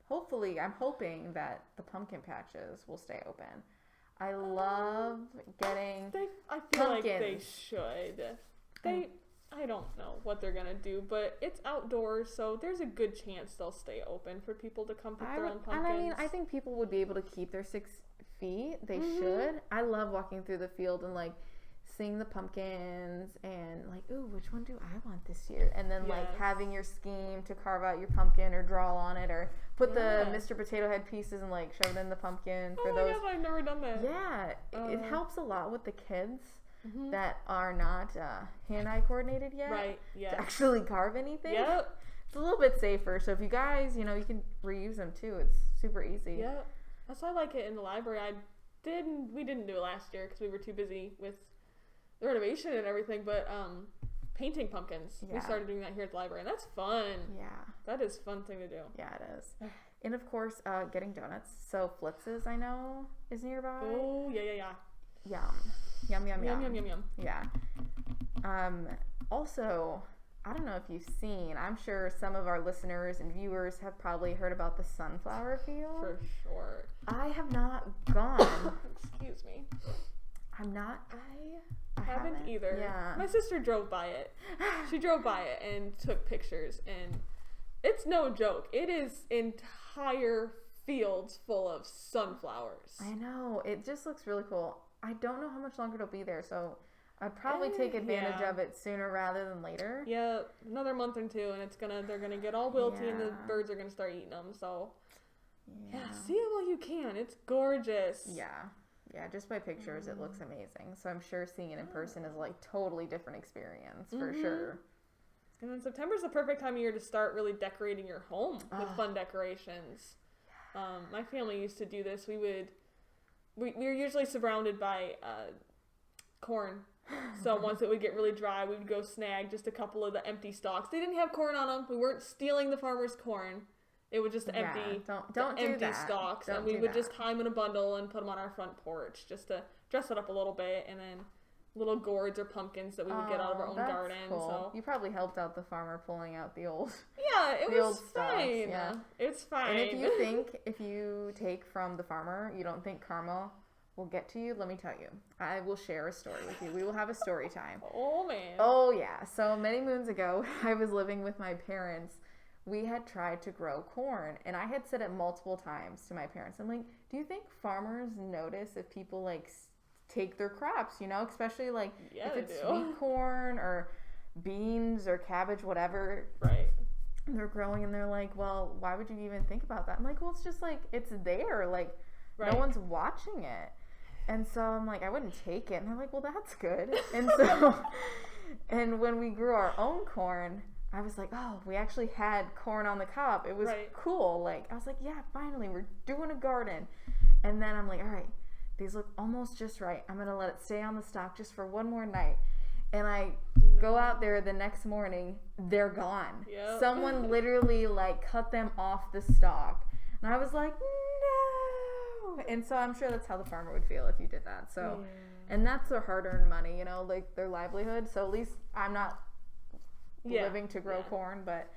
hopefully, I'm hoping that the pumpkin patches will stay open. I love getting I feel pumpkins. like they should. I don't know what they're gonna do, but it's outdoors, so there's a good chance they'll stay open for people to come pick their own pumpkins. And I mean, I think people would be able to keep their 6 feet. They should. I love walking through the field and like seeing the pumpkins and like, ooh, which one do I want this year? And then like having your scheme to carve out your pumpkin or draw on it or put the Mr. Potato Head pieces and like shove it in the pumpkin for those. Oh my gosh, I've never done that. Yeah, it helps a lot with the kids that are not hand-eye coordinated yet. Right, yeah. To actually carve anything. Yep. It's a little bit safer. So if you guys, you can reuse them too. It's super easy. Yep. That's why I like it in the library. We didn't do it last year because we were too busy with the renovation and everything, but painting pumpkins. Yeah. We started doing that here at the library, and that's fun. Yeah. That is a fun thing to do. Yeah, it is. And of course, getting donuts. So Flitz's, I know, is nearby. Oh, yeah. Yum. Yum, yum, yum. Yum, yum, yum, yum. Yeah. Also, I don't know if you've seen, I'm sure some of our listeners and viewers have probably heard about the sunflower field. For sure. I have not gone. Excuse me. I haven't either. Yeah. My sister drove by it. She drove by it and took pictures, and it's no joke. It is entire fields full of sunflowers. I know. It just looks really cool. I don't know how much longer it'll be there, so I'd probably take advantage of it sooner rather than later. Yeah, another month or two, and they're gonna get all wilty, and the birds are gonna start eating them. So, see it while you can. It's gorgeous. Yeah, just by pictures, it looks amazing. So I'm sure seeing it in person is like totally different experience for sure. And then September's the perfect time of year to start really decorating your home with fun decorations. My family used to do this. We were usually surrounded by corn. So once it would get really dry, we would go snag just a couple of the empty stalks. They didn't have corn on them. We weren't stealing the farmer's corn. It was just empty, empty stalks, and we would just tie them in a bundle and put them on our front porch just to dress it up a little bit, and then little gourds or pumpkins that we would get out of our own garden. Cool. So you probably helped out the farmer pulling out the old. Yeah, it was fine. Yeah, it's fine. And if you take from the farmer, you don't think karma will get to you, let me tell you. I will share a story with you. We will have a story time. Oh man. Oh yeah. So many moons ago, I was living with my parents. We had tried to grow corn, and I had said it multiple times to my parents. I'm like, do you think farmers notice if people like take their crops, especially like if it's sweet corn or beans or cabbage, whatever. Right. They're growing, and they're like, well, why would you even think about that? I'm like, well, it's just like, it's there. Like, no one's watching it. And so I'm like, I wouldn't take it. And they're like, well, that's good. And so, and when we grew our own corn, I was like, oh, we actually had corn on the cob. It was cool. Like, I was like, yeah, finally, we're doing a garden. And then I'm like, all right, these look almost just right. I'm going to let it stay on the stalk just for one more night. And I go out there the next morning, they're gone. Yep. Someone literally like cut them off the stalk. And I was like, no. And so I'm sure that's how the farmer would feel if you did that. So, and that's their hard-earned money, like their livelihood. So at least I'm not living to grow corn, but.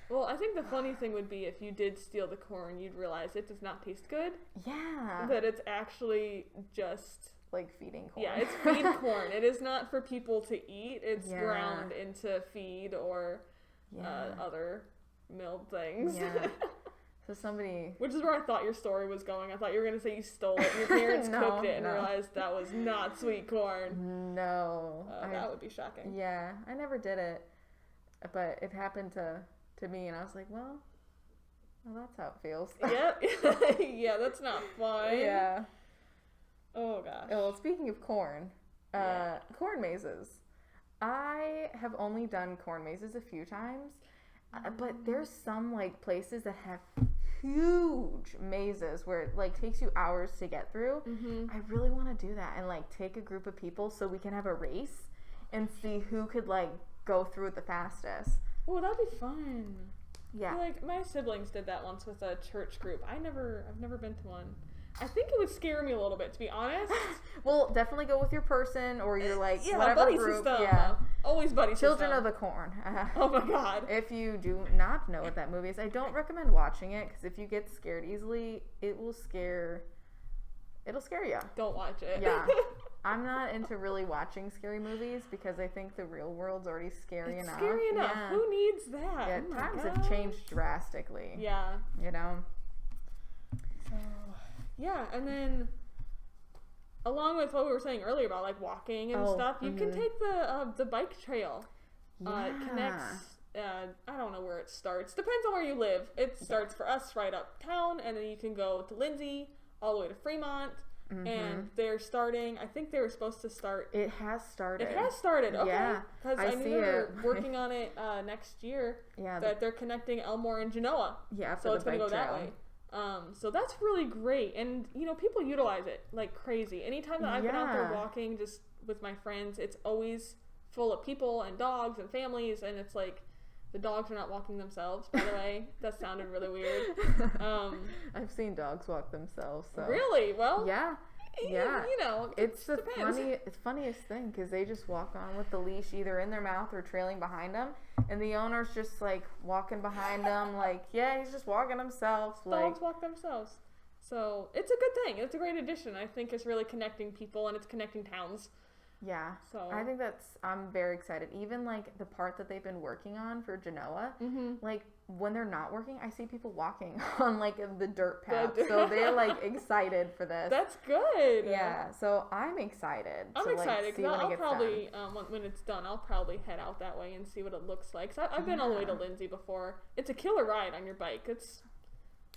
Well, I think the funny thing would be if you did steal the corn, you'd realize it does not taste good. Yeah. That it's actually just like feeding corn. Yeah, it's feed corn. It is not for people to eat. It's ground into feed or other milled things. Yeah. So somebody... Which is where I thought your story was going. I thought you were going to say you stole it. Your parents cooked it and realized that was not sweet corn. No. That would be shocking. Yeah, I never did it. But it happened to me, and I was like, well, that's how it feels. Yep. Yeah, that's not fun. Yeah. Oh, gosh. Well, speaking of corn, corn mazes. I have only done corn mazes a few times, but there's some, like, places that have huge mazes where it like takes you hours to get through. I really want to do that and like take a group of people so we can have a race and see who could like go through it the fastest. Oh, that'd be fun. Yeah. Like my siblings did that once with a church group. I've never been to one. I think it would scare me a little bit, to be honest. Well, definitely go with your person or your like whatever buddy group. System. Yeah, always buddy Children system. of the Corn. Oh my god! If you do not know what that movie is, I don't recommend watching it because if you get scared easily, it'll scare you. Don't watch it. Yeah, I'm not into really watching scary movies because I think the real world's already scary enough. Scary enough. Yeah. Who needs that? Yeah, Oh times God. have changed drastically. Yeah. You know. So, yeah, and then along with what we were saying earlier about like walking and stuff, you can take the bike trail. It connects. I don't know where it starts. Depends on where you live. It starts for us right uptown, and then you can go to Lindsay all the way to Fremont. And they're starting. I think they were supposed to start. It has started. It has started. Okay. Yeah, Because I knew they were working on it next year. Yeah. That they're connecting Elmore and Genoa. Yeah. So it's going to go that way. So that's really great. And, you know, people utilize it like crazy. Anytime that I've been out there walking just with my friends, it's always full of people and dogs and families. And it's like, the dogs are not walking themselves, by the way. That sounded really weird. I've seen dogs walk themselves. So. Really? Well, yeah. You know, it's the funniest thing because they just walk on with the leash either in their mouth or trailing behind them, and the owner's just like walking behind them, like he's just walking himself. Dogs walk themselves, so it's a good thing. It's a great addition. I think it's really connecting people and it's connecting towns. Yeah, so I think I'm very excited. Even like the part that they've been working on for Genoa, like when they're not working, I see people walking on like the dirt path. So they're like excited for this. That's good. Yeah, so I'm excited. I'm excited because I'll probably, done. When it's done, I'll probably head out that way and see what it looks like. So I've been all the way to Lindsay before. It's a killer ride on your bike.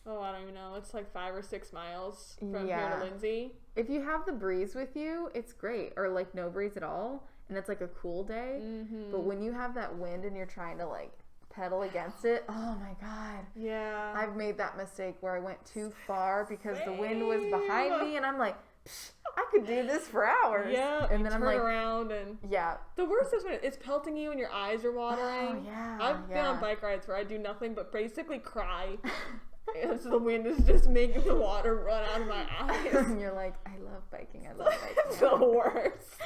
I don't even know. It's like 5 or 6 miles from here to Lindsay. If you have the breeze with you, it's great. Or like no breeze at all, and it's like a cool day. But when you have that wind and you're trying to like pedal against it, oh my God. Yeah. I've made that mistake where I went too far because the wind was behind me, and I'm like, I could do this for hours. Yeah. And then I'm like, around and the worst is when it's pelting you and your eyes are watering. Oh yeah. I've been on bike rides where I do nothing but basically cry. As the wind is just making the water run out of my eyes. And you're like, I love biking. I love biking. It's the worst.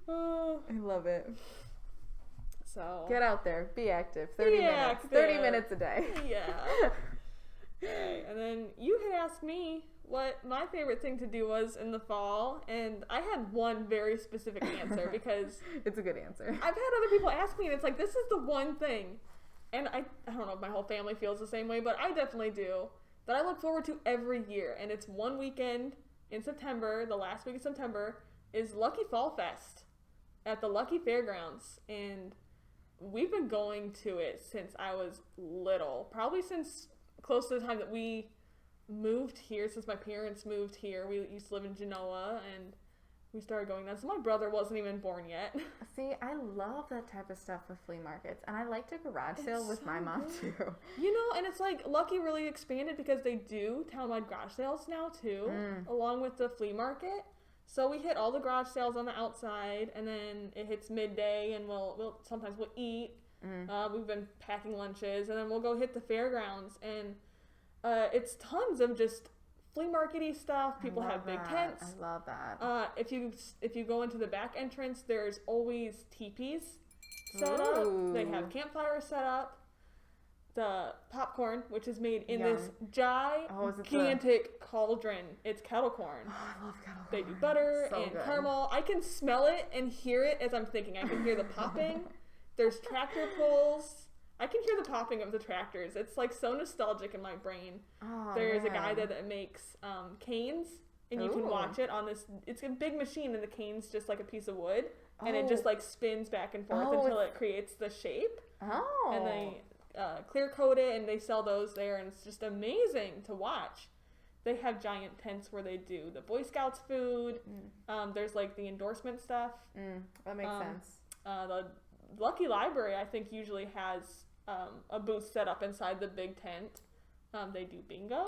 I love it. So get out there, be active. 30 minutes. 30 minutes a day. Yeah. Right. And then you had asked me what my favorite thing to do was in the fall, and I had one very specific answer because it's a good answer. I've had other people ask me, and it's like, this is the one thing. And I don't know if my whole family feels the same way, but I definitely do, that I look forward to every year. And it's one weekend in September, the last week of September, is Lucky Fall Fest at the Lucky Fairgrounds. And we've been going to it since I was little, probably since close to the time that we moved here, since my parents moved here. We used to live in Genoa, and we started going then. So my brother wasn't even born yet. See, I love that type of stuff with flea markets. And I like to garage sale with my mom, too. You know, and it's like Lucky really expanded because they do townwide garage sales now, too, along with the flea market. So we hit all the garage sales on the outside, and then it hits midday, and we'll sometimes we'll eat. We've been packing lunches, and then we'll go hit the fairgrounds. And it's tons of just flea market-y stuff. People have big tents. I love that. If you go into the back entrance, there's always teepees set up. They have campfires set up. The popcorn, which is made in this gigantic cauldron. It's kettle corn. Oh, I love kettle corn. They do butter and caramel. I can smell it and hear it as I'm thinking. I can hear the popping. There's tractor pulls. I can hear the popping of the tractors. It's like so nostalgic in my brain. Oh, There's a guy there that makes canes, and you can watch it on this. It's a big machine, and the cane's just like a piece of wood, and it just like spins back and forth until it creates the shape. Oh. And they clear coat it, and they sell those there, and it's just amazing to watch. They have giant tents where they do the Boy Scouts food. There's like the endorsement stuff. That makes sense. The Lucky Library, I think, usually has a booth set up inside the big tent. They do bingo.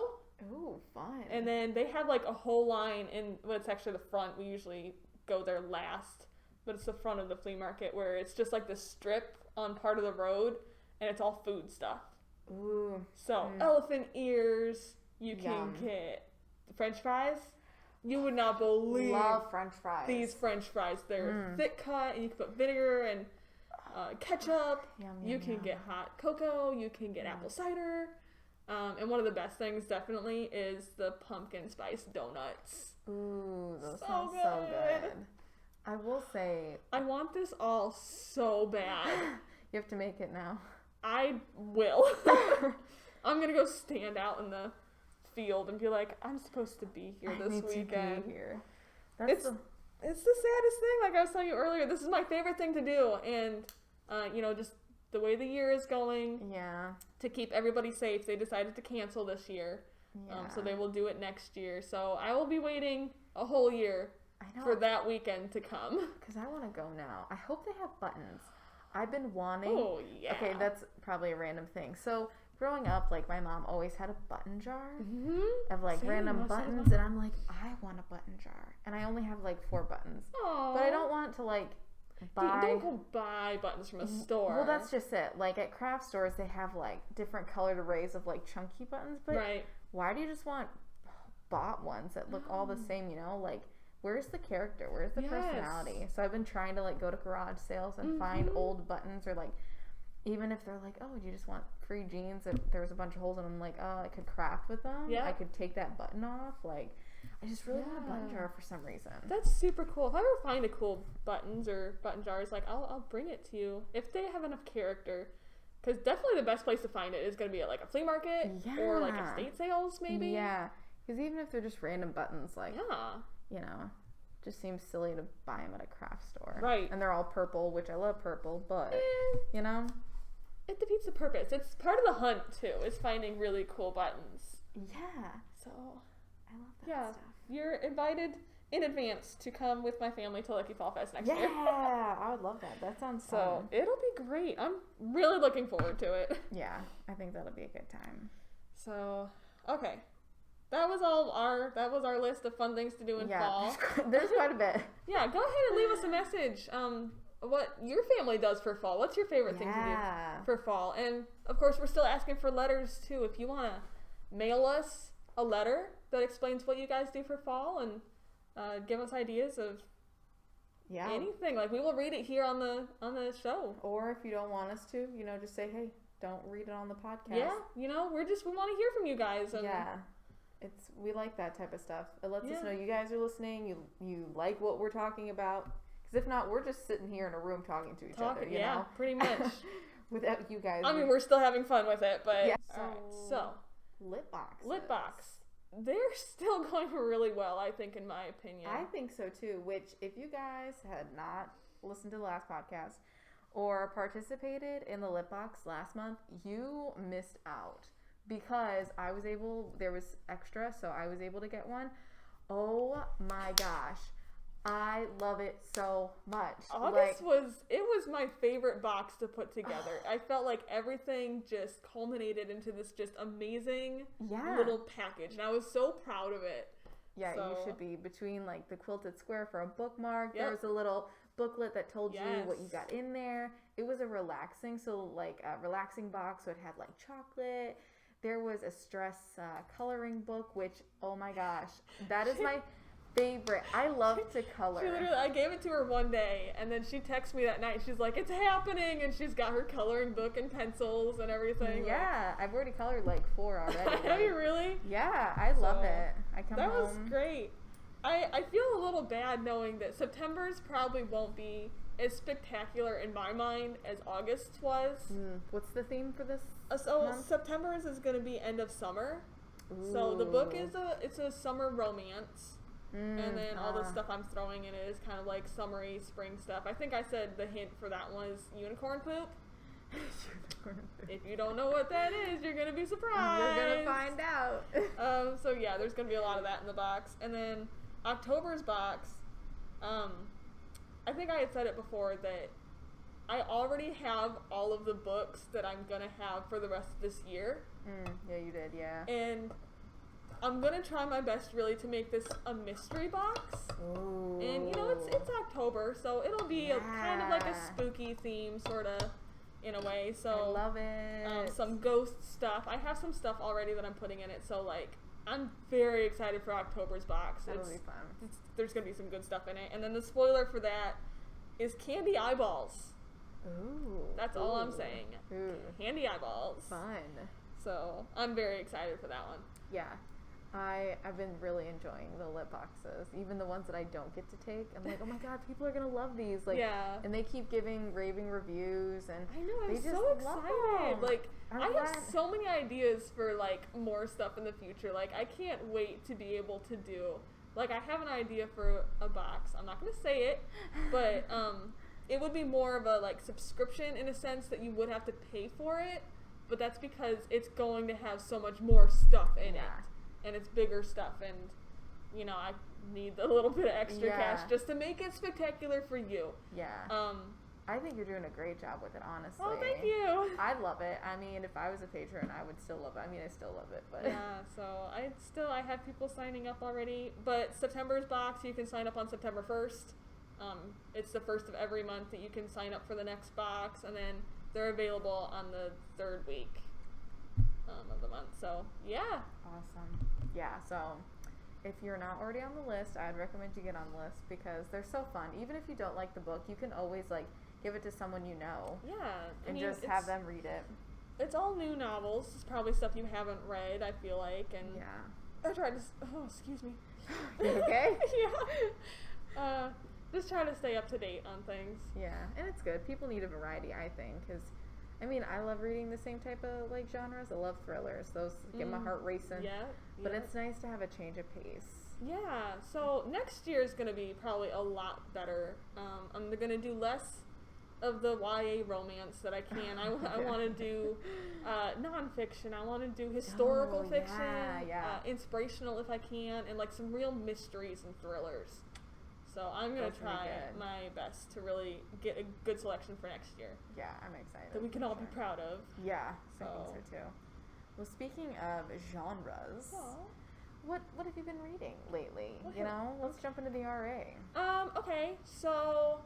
Ooh, fun. And then they have like a whole line in, well, it's actually the front. We usually go there last, but it's the front of the flea market where it's just like this strip on part of the road, and it's all food stuff. Ooh. So elephant ears. You can get French fries. You would not believe. Love French fries. These French fries. They're thick cut, and you can put vinegar and ketchup. Yum, you can get hot cocoa. You can get apple cider. And one of the best things definitely is the pumpkin spice donuts. Ooh, those sound so good. I will say, I want this all so bad. You have to make it now. I will. I'm gonna go stand out in the field and be like, I'm supposed to be here this weekend. To be here. It's the saddest thing. Like I was telling you earlier, this is my favorite thing to do, and just the way the year is going. Yeah. To keep everybody safe, they decided to cancel this year. Yeah. So they will do it next year. So I will be waiting a whole year for that weekend to come. Because I want to go now. I hope they have buttons. I've been wanting. Oh, yeah. Okay, that's probably a random thing. So growing up, like my mom always had a button jar of like random buttons, and I'm like, I want a button jar, and I only have like 4 buttons. Aww. But I don't want to like buy. Don't go buy buttons from a store. Well, that's just it. Like at craft stores, they have like different colored arrays of like chunky buttons. But why do you just want bought ones that look all the same? Like where's the character? Where's the personality? So I've been trying to like go to garage sales and find old buttons, or like even if they're like, oh, do you just want free jeans? If there was a bunch of holes in them, like, oh, I could craft with them. Yeah. I could take that button off. Like, I just really want a button jar for some reason. That's super cool. If I ever find a cool buttons or button jars, like I'll bring it to you if they have enough character. Because definitely the best place to find it is going to be at like a flea market or like estate sales, maybe. Yeah. Because even if they're just random buttons, like, just seems silly to buy them at a craft store. Right. And they're all purple, which I love purple, but, it defeats the purpose. It's part of the hunt, too, is finding really cool buttons. Yeah. So, I love that stuff. You're invited in advance to come with my family to Lucky Fall Fest next year. Yeah, I would love that. That sounds fun. So, it'll be great. I'm really looking forward to it. Yeah, I think that'll be a good time. So, okay. That was our list of fun things to do in fall. There's quite a bit. Yeah, go ahead and leave us a message. What your family does for fall. What's your favorite thing to do for fall? And of course, we're still asking for letters too. If you want to mail us a letter that explains what you guys do for fall and give us ideas of anything, like we will read it here on the show. Or if you don't want us to, just say, hey, don't read it on the podcast. Yeah, we want to hear from you guys. And we like that type of stuff. It lets us know you guys are listening. You like what we're talking about. Because if not, we're just sitting here in a room talking to each other, you know? Pretty much. Without you guys. I mean, we're still having fun with it, but... Yeah. So, Lit box. They're still going really well, I think, in my opinion. I think so, too. Which, if you guys had not listened to the last podcast or participated in the lit box last month, you missed out. Because there was extra, so I was able to get one. Oh, my gosh. I love it so much. August was my favorite box to put together. I felt like everything just culminated into this just amazing little package, and I was so proud of it. Yeah, you should be. Between like the quilted square for a bookmark, there was a little booklet that told you what you got in there. It was a relaxing box, so it had like chocolate. There was a stress coloring book, which, oh my gosh, that is my favorite. I love to color. I gave it to her one day, and then she texted me that night. She's like, it's happening, and she's got her coloring book and pencils and everything. Yeah, I've already colored like 4 already. Have you really? Yeah, I love it. I come home. That was great. I feel a little bad knowing that September's probably won't be as spectacular in my mind as August was. What's the theme for this month? September's is going to be end of summer. Ooh. So the book it's a summer romance. And then all the stuff I'm throwing in it is kind of like summery spring stuff. I think I said the hint for that was unicorn poop. If you don't know what that is, you're going to be surprised. You're going to find out. So yeah, there's going to be a lot of that in the box. And then October's box, I think I had said it before that I already have all of the books that I'm gonna have for the rest of this year. Yeah, you did, yeah. And I'm gonna try my best really to make this a mystery box. Ooh. And it's October, so it'll be kind of like a spooky theme, sorta, in a way. So I love it. Some ghost stuff. I have some stuff already that I'm putting in it, so like I'm very excited for October's box. That'll be fun. There's gonna be some good stuff in it. And then the spoiler for that is candy eyeballs. Ooh. That's all I'm saying. Ooh. Candy eyeballs. Fun. So I'm very excited for that one. Yeah. I've been really enjoying the lip boxes. Even the ones that I don't get to take. I'm like, oh my god, people are gonna love these. Like, yeah. And they keep giving raving reviews, and I know, I'm they just so excited. Like, I have glad. so many ideas for like more stuff in the future. Like, I can't wait to be able to do. Like, I have an idea for a box. I'm not gonna say it, but it would be more of a like subscription in a sense that you would have to pay for it. But that's because it's going to have so much more stuff in it. And it's bigger stuff, and I need a little bit of extra cash just to make it spectacular for you. Yeah. I think you're doing a great job with it, honestly. Oh, thank you. I love it. I mean, if I was a patron, I would still love it. I mean, I still love it, but yeah. So I have people signing up already. But September's box, you can sign up on September 1st. It's the first of every month that you can sign up for the next box, and then they're available on the 3rd week of the month. So yeah. Awesome. Yeah, so if you're not already on the list, I'd recommend you get on the list because they're so fun. Even if you don't like the book, you can always like give it to someone you know. Yeah. And just have them read it. It's all new novels. It's probably stuff you haven't read, I feel like. And yeah. I tried to excuse me. You okay? Yeah. Just try to stay up to date on things. Yeah, and it's good. People need a variety, I think, because I mean, I love reading the same type of like genres. I love thrillers. Those get my heart racing. Yeah. But it's nice to have a change of pace. Yeah. So next year is going to be probably a lot better. I'm going to do less of the YA romance that I can. I want to do nonfiction. I want to do historical fiction. Inspirational if I can, and like some real mysteries and thrillers. So I'm going to try my best to really get a good selection for next year. Yeah, I'm excited. That we can all be proud of. Yeah, I think so too. Well, speaking of genres, what have you been reading lately? Let's jump into the RA. Okay, so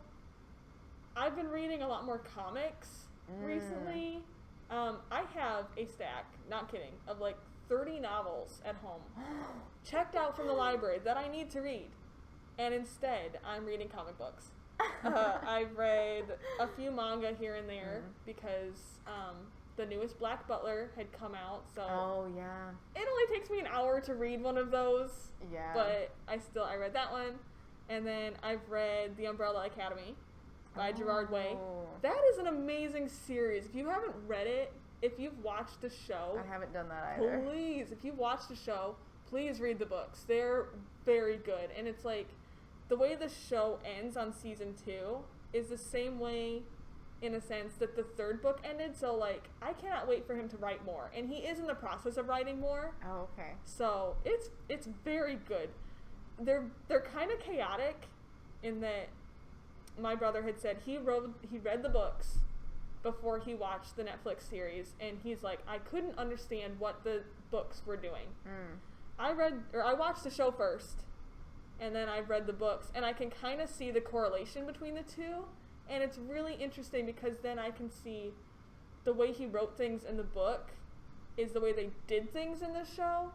I've been reading a lot more comics recently. I have a stack, not kidding, of like 30 novels at home checked out from the library that I need to read. And instead, I'm reading comic books. I've read a few manga here and there because the newest Black Butler had come out. So it only takes me an hour to read one of those. Yeah. But I read that one. And then I've read The Umbrella Academy by Gerard Way. That is an amazing series. If you haven't read it, if you've watched the show... I haven't done that either. Please, if you've watched the show, please read the books. They're very good. And it's like... The way the show ends on season 2 is the same way, in a sense, that the 3rd book ended. So, like, I cannot wait for him to write more. And he is in the process of writing more. Oh, okay. So, it's very good. They're kind of chaotic in that my brother had said he read the books before he watched the Netflix series. And he's like, I couldn't understand what the books were doing. I watched the show first. And then I've read the books, and I can kind of see the correlation between the two, and it's really interesting because then I can see the way he wrote things in the book is the way they did things in the show,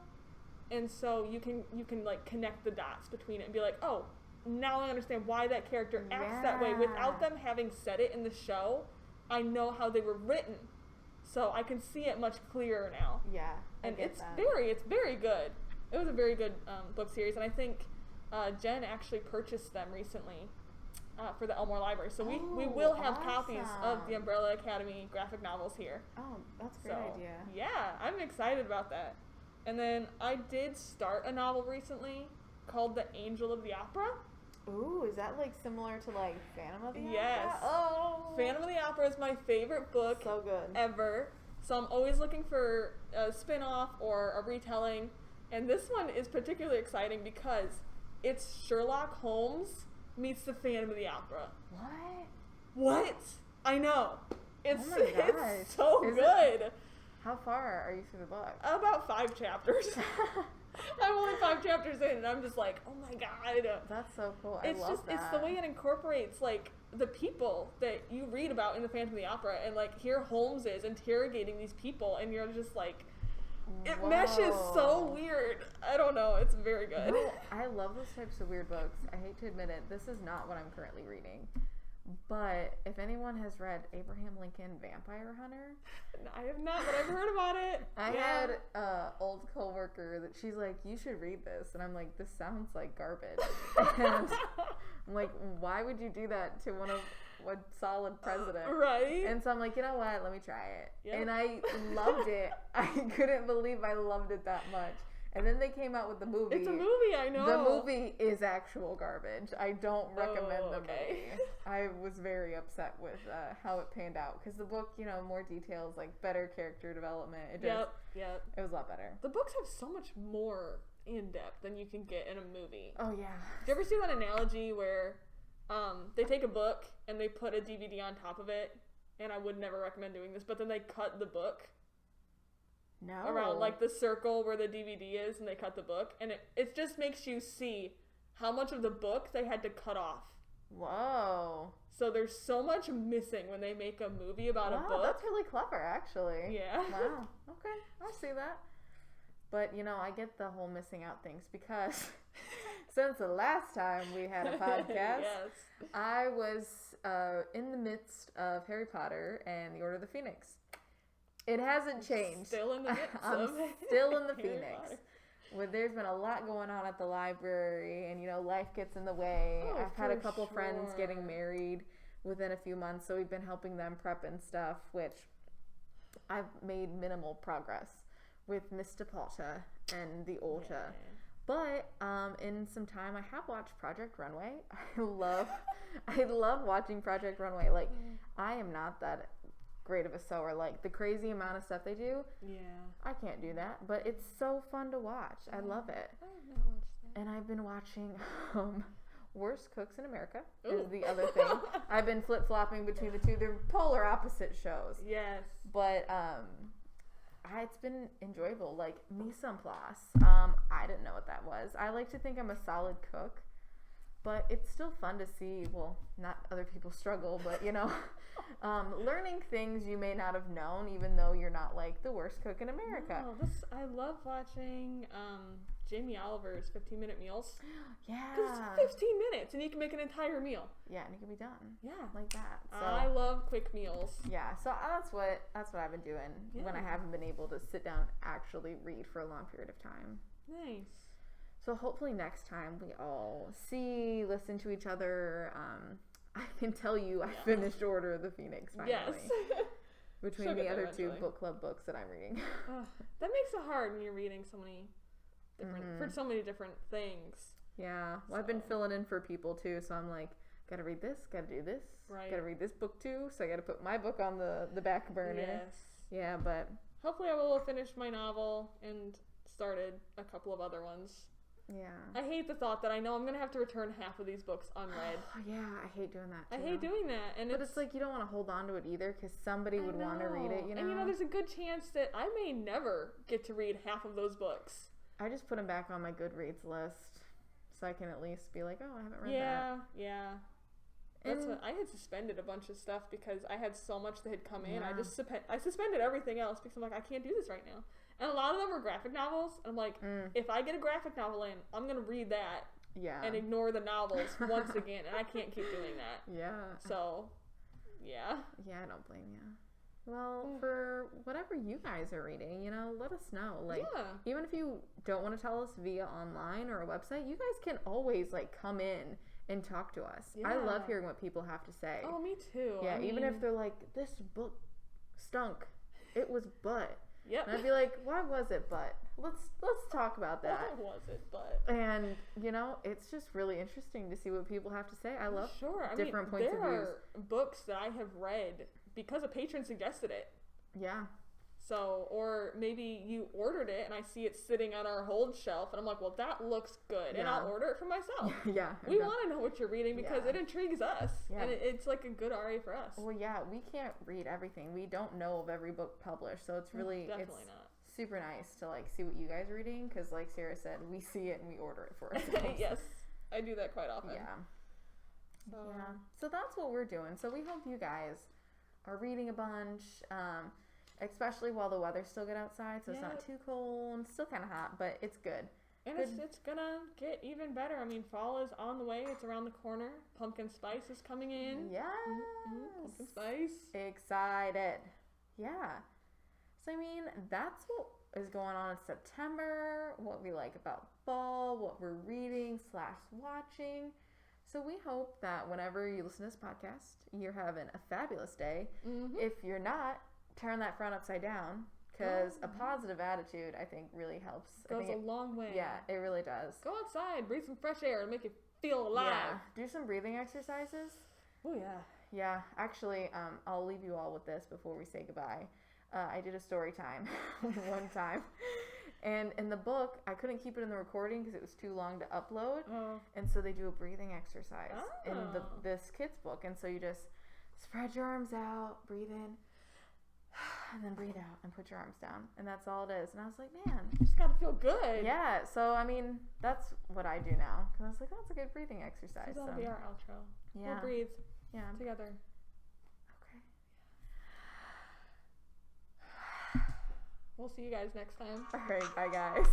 and so you can like connect the dots between it and be like, oh, now I understand why that character acts that way without them having said it in the show. I know how they were written, so I can see it much clearer now. Yeah, and it's very good. It was a very good book series, and I think. Jen actually purchased them recently for the Elmore Library. So we will have copies of the Umbrella Academy graphic novels here. Oh, that's a great idea. Yeah, I'm excited about that. And then I did start a novel recently called The Angel of the Opera. Ooh, is that like similar to like Phantom of the Opera? Yes. Oh. Phantom of the Opera is my favorite book ever. So I'm always looking for a spin-off or a retelling. And this one is particularly exciting because it's Sherlock Holmes meets the Phantom of the Opera. What? I know. It's, Oh my gosh. it's so good. How far are you through the book? About 5 chapters. I'm only 5 chapters in, and I'm just like, oh my god. That's so cool. I It's love just, that. it's the way it incorporates, like, the people that you read about in the Phantom of the Opera, and, like, here Holmes is interrogating these people, and you're just like, it meshes so weird. I don't know. It's very good. No, I love those types of weird books. I hate to admit it. This is not what I'm currently reading. But if anyone has read Abraham Lincoln Vampire Hunter, I have not, but I've heard about it. I had an old coworker that she's like, you should read this. And I'm like, this sounds like garbage. And I'm like, why would you do that to a solid president? Right. And so I'm like, you know what? Let me try it. Yep. And I loved it. I couldn't believe I loved it that much. And then they came out with the movie. It's a movie, I know. The movie is actual garbage. I don't recommend the movie. I was very upset with how it panned out. Because the book, more details, like better character development. Yep. It was a lot better. The books have so much more in depth than you can get in a movie. Oh, yeah. Do you ever see that analogy where they take a book and they put a DVD on top of it? And I would never recommend doing this, but then they cut the book. No. Around like the circle where the DVD is, and they cut the book, and it just makes you see how much of the book they had to cut off. Whoa. So there's so much missing when they make a movie about a book. Wow, that's really clever, actually. Yeah. Wow. Okay, I see that. But, I get the whole missing out things because since the last time we had a podcast, yes. I was in the midst of Harry Potter and the Order of the Phoenix. It hasn't changed. Still in the midst I'm still in the Phoenix. Well, there's been a lot going on at the library, and life gets in the way. Oh, I've had a couple sure. friends getting married within a few months, so we've been helping them prep and stuff, which I've made minimal progress with Miss DePalta and the Olta. Yeah. But in some time, I have watched Project Runway. I love watching Project Runway. Like, I am not that great of a sewer. Like, the crazy amount of stuff they do, I can't do that, but it's so fun to watch. I love it. I have not watched that. And I've been watching Worst Cooks in America is the other thing. I've been flip-flopping between the two. They're polar opposite shows. Yes. But it's been enjoyable. Like, mise en place. I didn't know what that was. I like to think I'm a solid cook, but it's still fun to see, well, not other people struggle, but, learning things you may not have known, even though you're not, like, the worst cook in America. No, I love watching Jamie Oliver's 15-minute meals. Yeah. Because it's 15 minutes, and you can make an entire meal. Yeah, and it can be done. Yeah. Like that. So, I love quick meals. yeah, so that's what I've been doing when I haven't been able to sit down and actually read for a long period of time. Nice. So hopefully next time we all listen to each other. I can tell you I finished Order of the Phoenix finally. Yes. Between the other two book club books that I'm reading. That makes it hard when you're reading so many different for so many different things. Yeah. Well, I've been filling in for people too, so I'm like, gotta read this, gotta do this, gotta read this book too, so I gotta put my book on the back burner. Yes. Yeah, but hopefully I will have finished my novel and started a couple of other ones. Yeah. I hate the thought that I know I'm going to have to return half of these books unread. Yeah, I hate doing that too. I hate doing that. But it's like you don't want to hold on to it either because somebody would want to read it, And there's a good chance that I may never get to read half of those books. I just put them back on my Goodreads list so I can at least be like, oh, I haven't read that. Yeah. That's what I had suspended a bunch of stuff because I had so much that had come in. I suspended everything else because I'm like, I can't do this right now. And a lot of them were graphic novels. And I'm like, if I get a graphic novel in, I'm going to read that and ignore the novels once again. And I can't keep doing that. Yeah. So, yeah. Yeah, I don't blame you. Well, for whatever you guys are reading, let us know. Like, even if you don't want to tell us via online or a website, you guys can always, come in and talk to us. Yeah. I love hearing what people have to say. Oh, me too. Yeah, even if they're like, this book stunk. It was butt. Yep. And I'd be like, why was it butt? Let's talk about that. Why was it butt? And, it's just really interesting to see what people have to say. I love different points of views. There are books that I have read because a patron suggested it. Yeah. So, or maybe you ordered it and I see it sitting on our hold shelf and I'm like, well, that looks good. And I'll order it for myself. Yeah. We want to know what you're reading because it intrigues us. Yeah. And it's like a good RA for us. Well, yeah, we can't read everything. We don't know of every book published. So it's really, Definitely not. super nice to like see what you guys are reading. Because like Sarah said, we see it and we order it for ourselves. Yes. I do that quite often. Yeah. So that's what we're doing. So we hope you guys are reading a bunch. Especially while the weather's still good outside, so it's not too cold. It's still kind of hot, but it's good. And it's gonna get even better. I mean, fall is on the way. It's around the corner. Pumpkin spice is coming in. Yes. Pumpkin spice. Excited. Yeah. So, I mean, that's what is going on in September, what we like about fall, what we're reading / watching. So we hope that whenever you listen to this podcast, you're having a fabulous day. Mm-hmm. If you're not, turn that frown upside down, because a positive attitude, I think, really helps. Goes a long way. Yeah, it really does. Go outside, breathe some fresh air, and make you feel alive. Yeah, do some breathing exercises. Oh, yeah. Yeah, actually, I'll leave you all with this before we say goodbye. I did a story time one time. And in the book, I couldn't keep it in the recording because it was too long to upload. Oh. And so they do a breathing exercise in this kid's book. And so you just spread your arms out, breathe in, and then breathe out and put your arms down. And that's all it is. And I was like, man. You just got to feel good. Yeah. So, I mean, that's what I do now. Because I was like, that's a good breathing exercise. So that'll be our outro. Yeah. We'll breathe. Yeah. Together. Okay. We'll see you guys next time. All right. Bye, guys.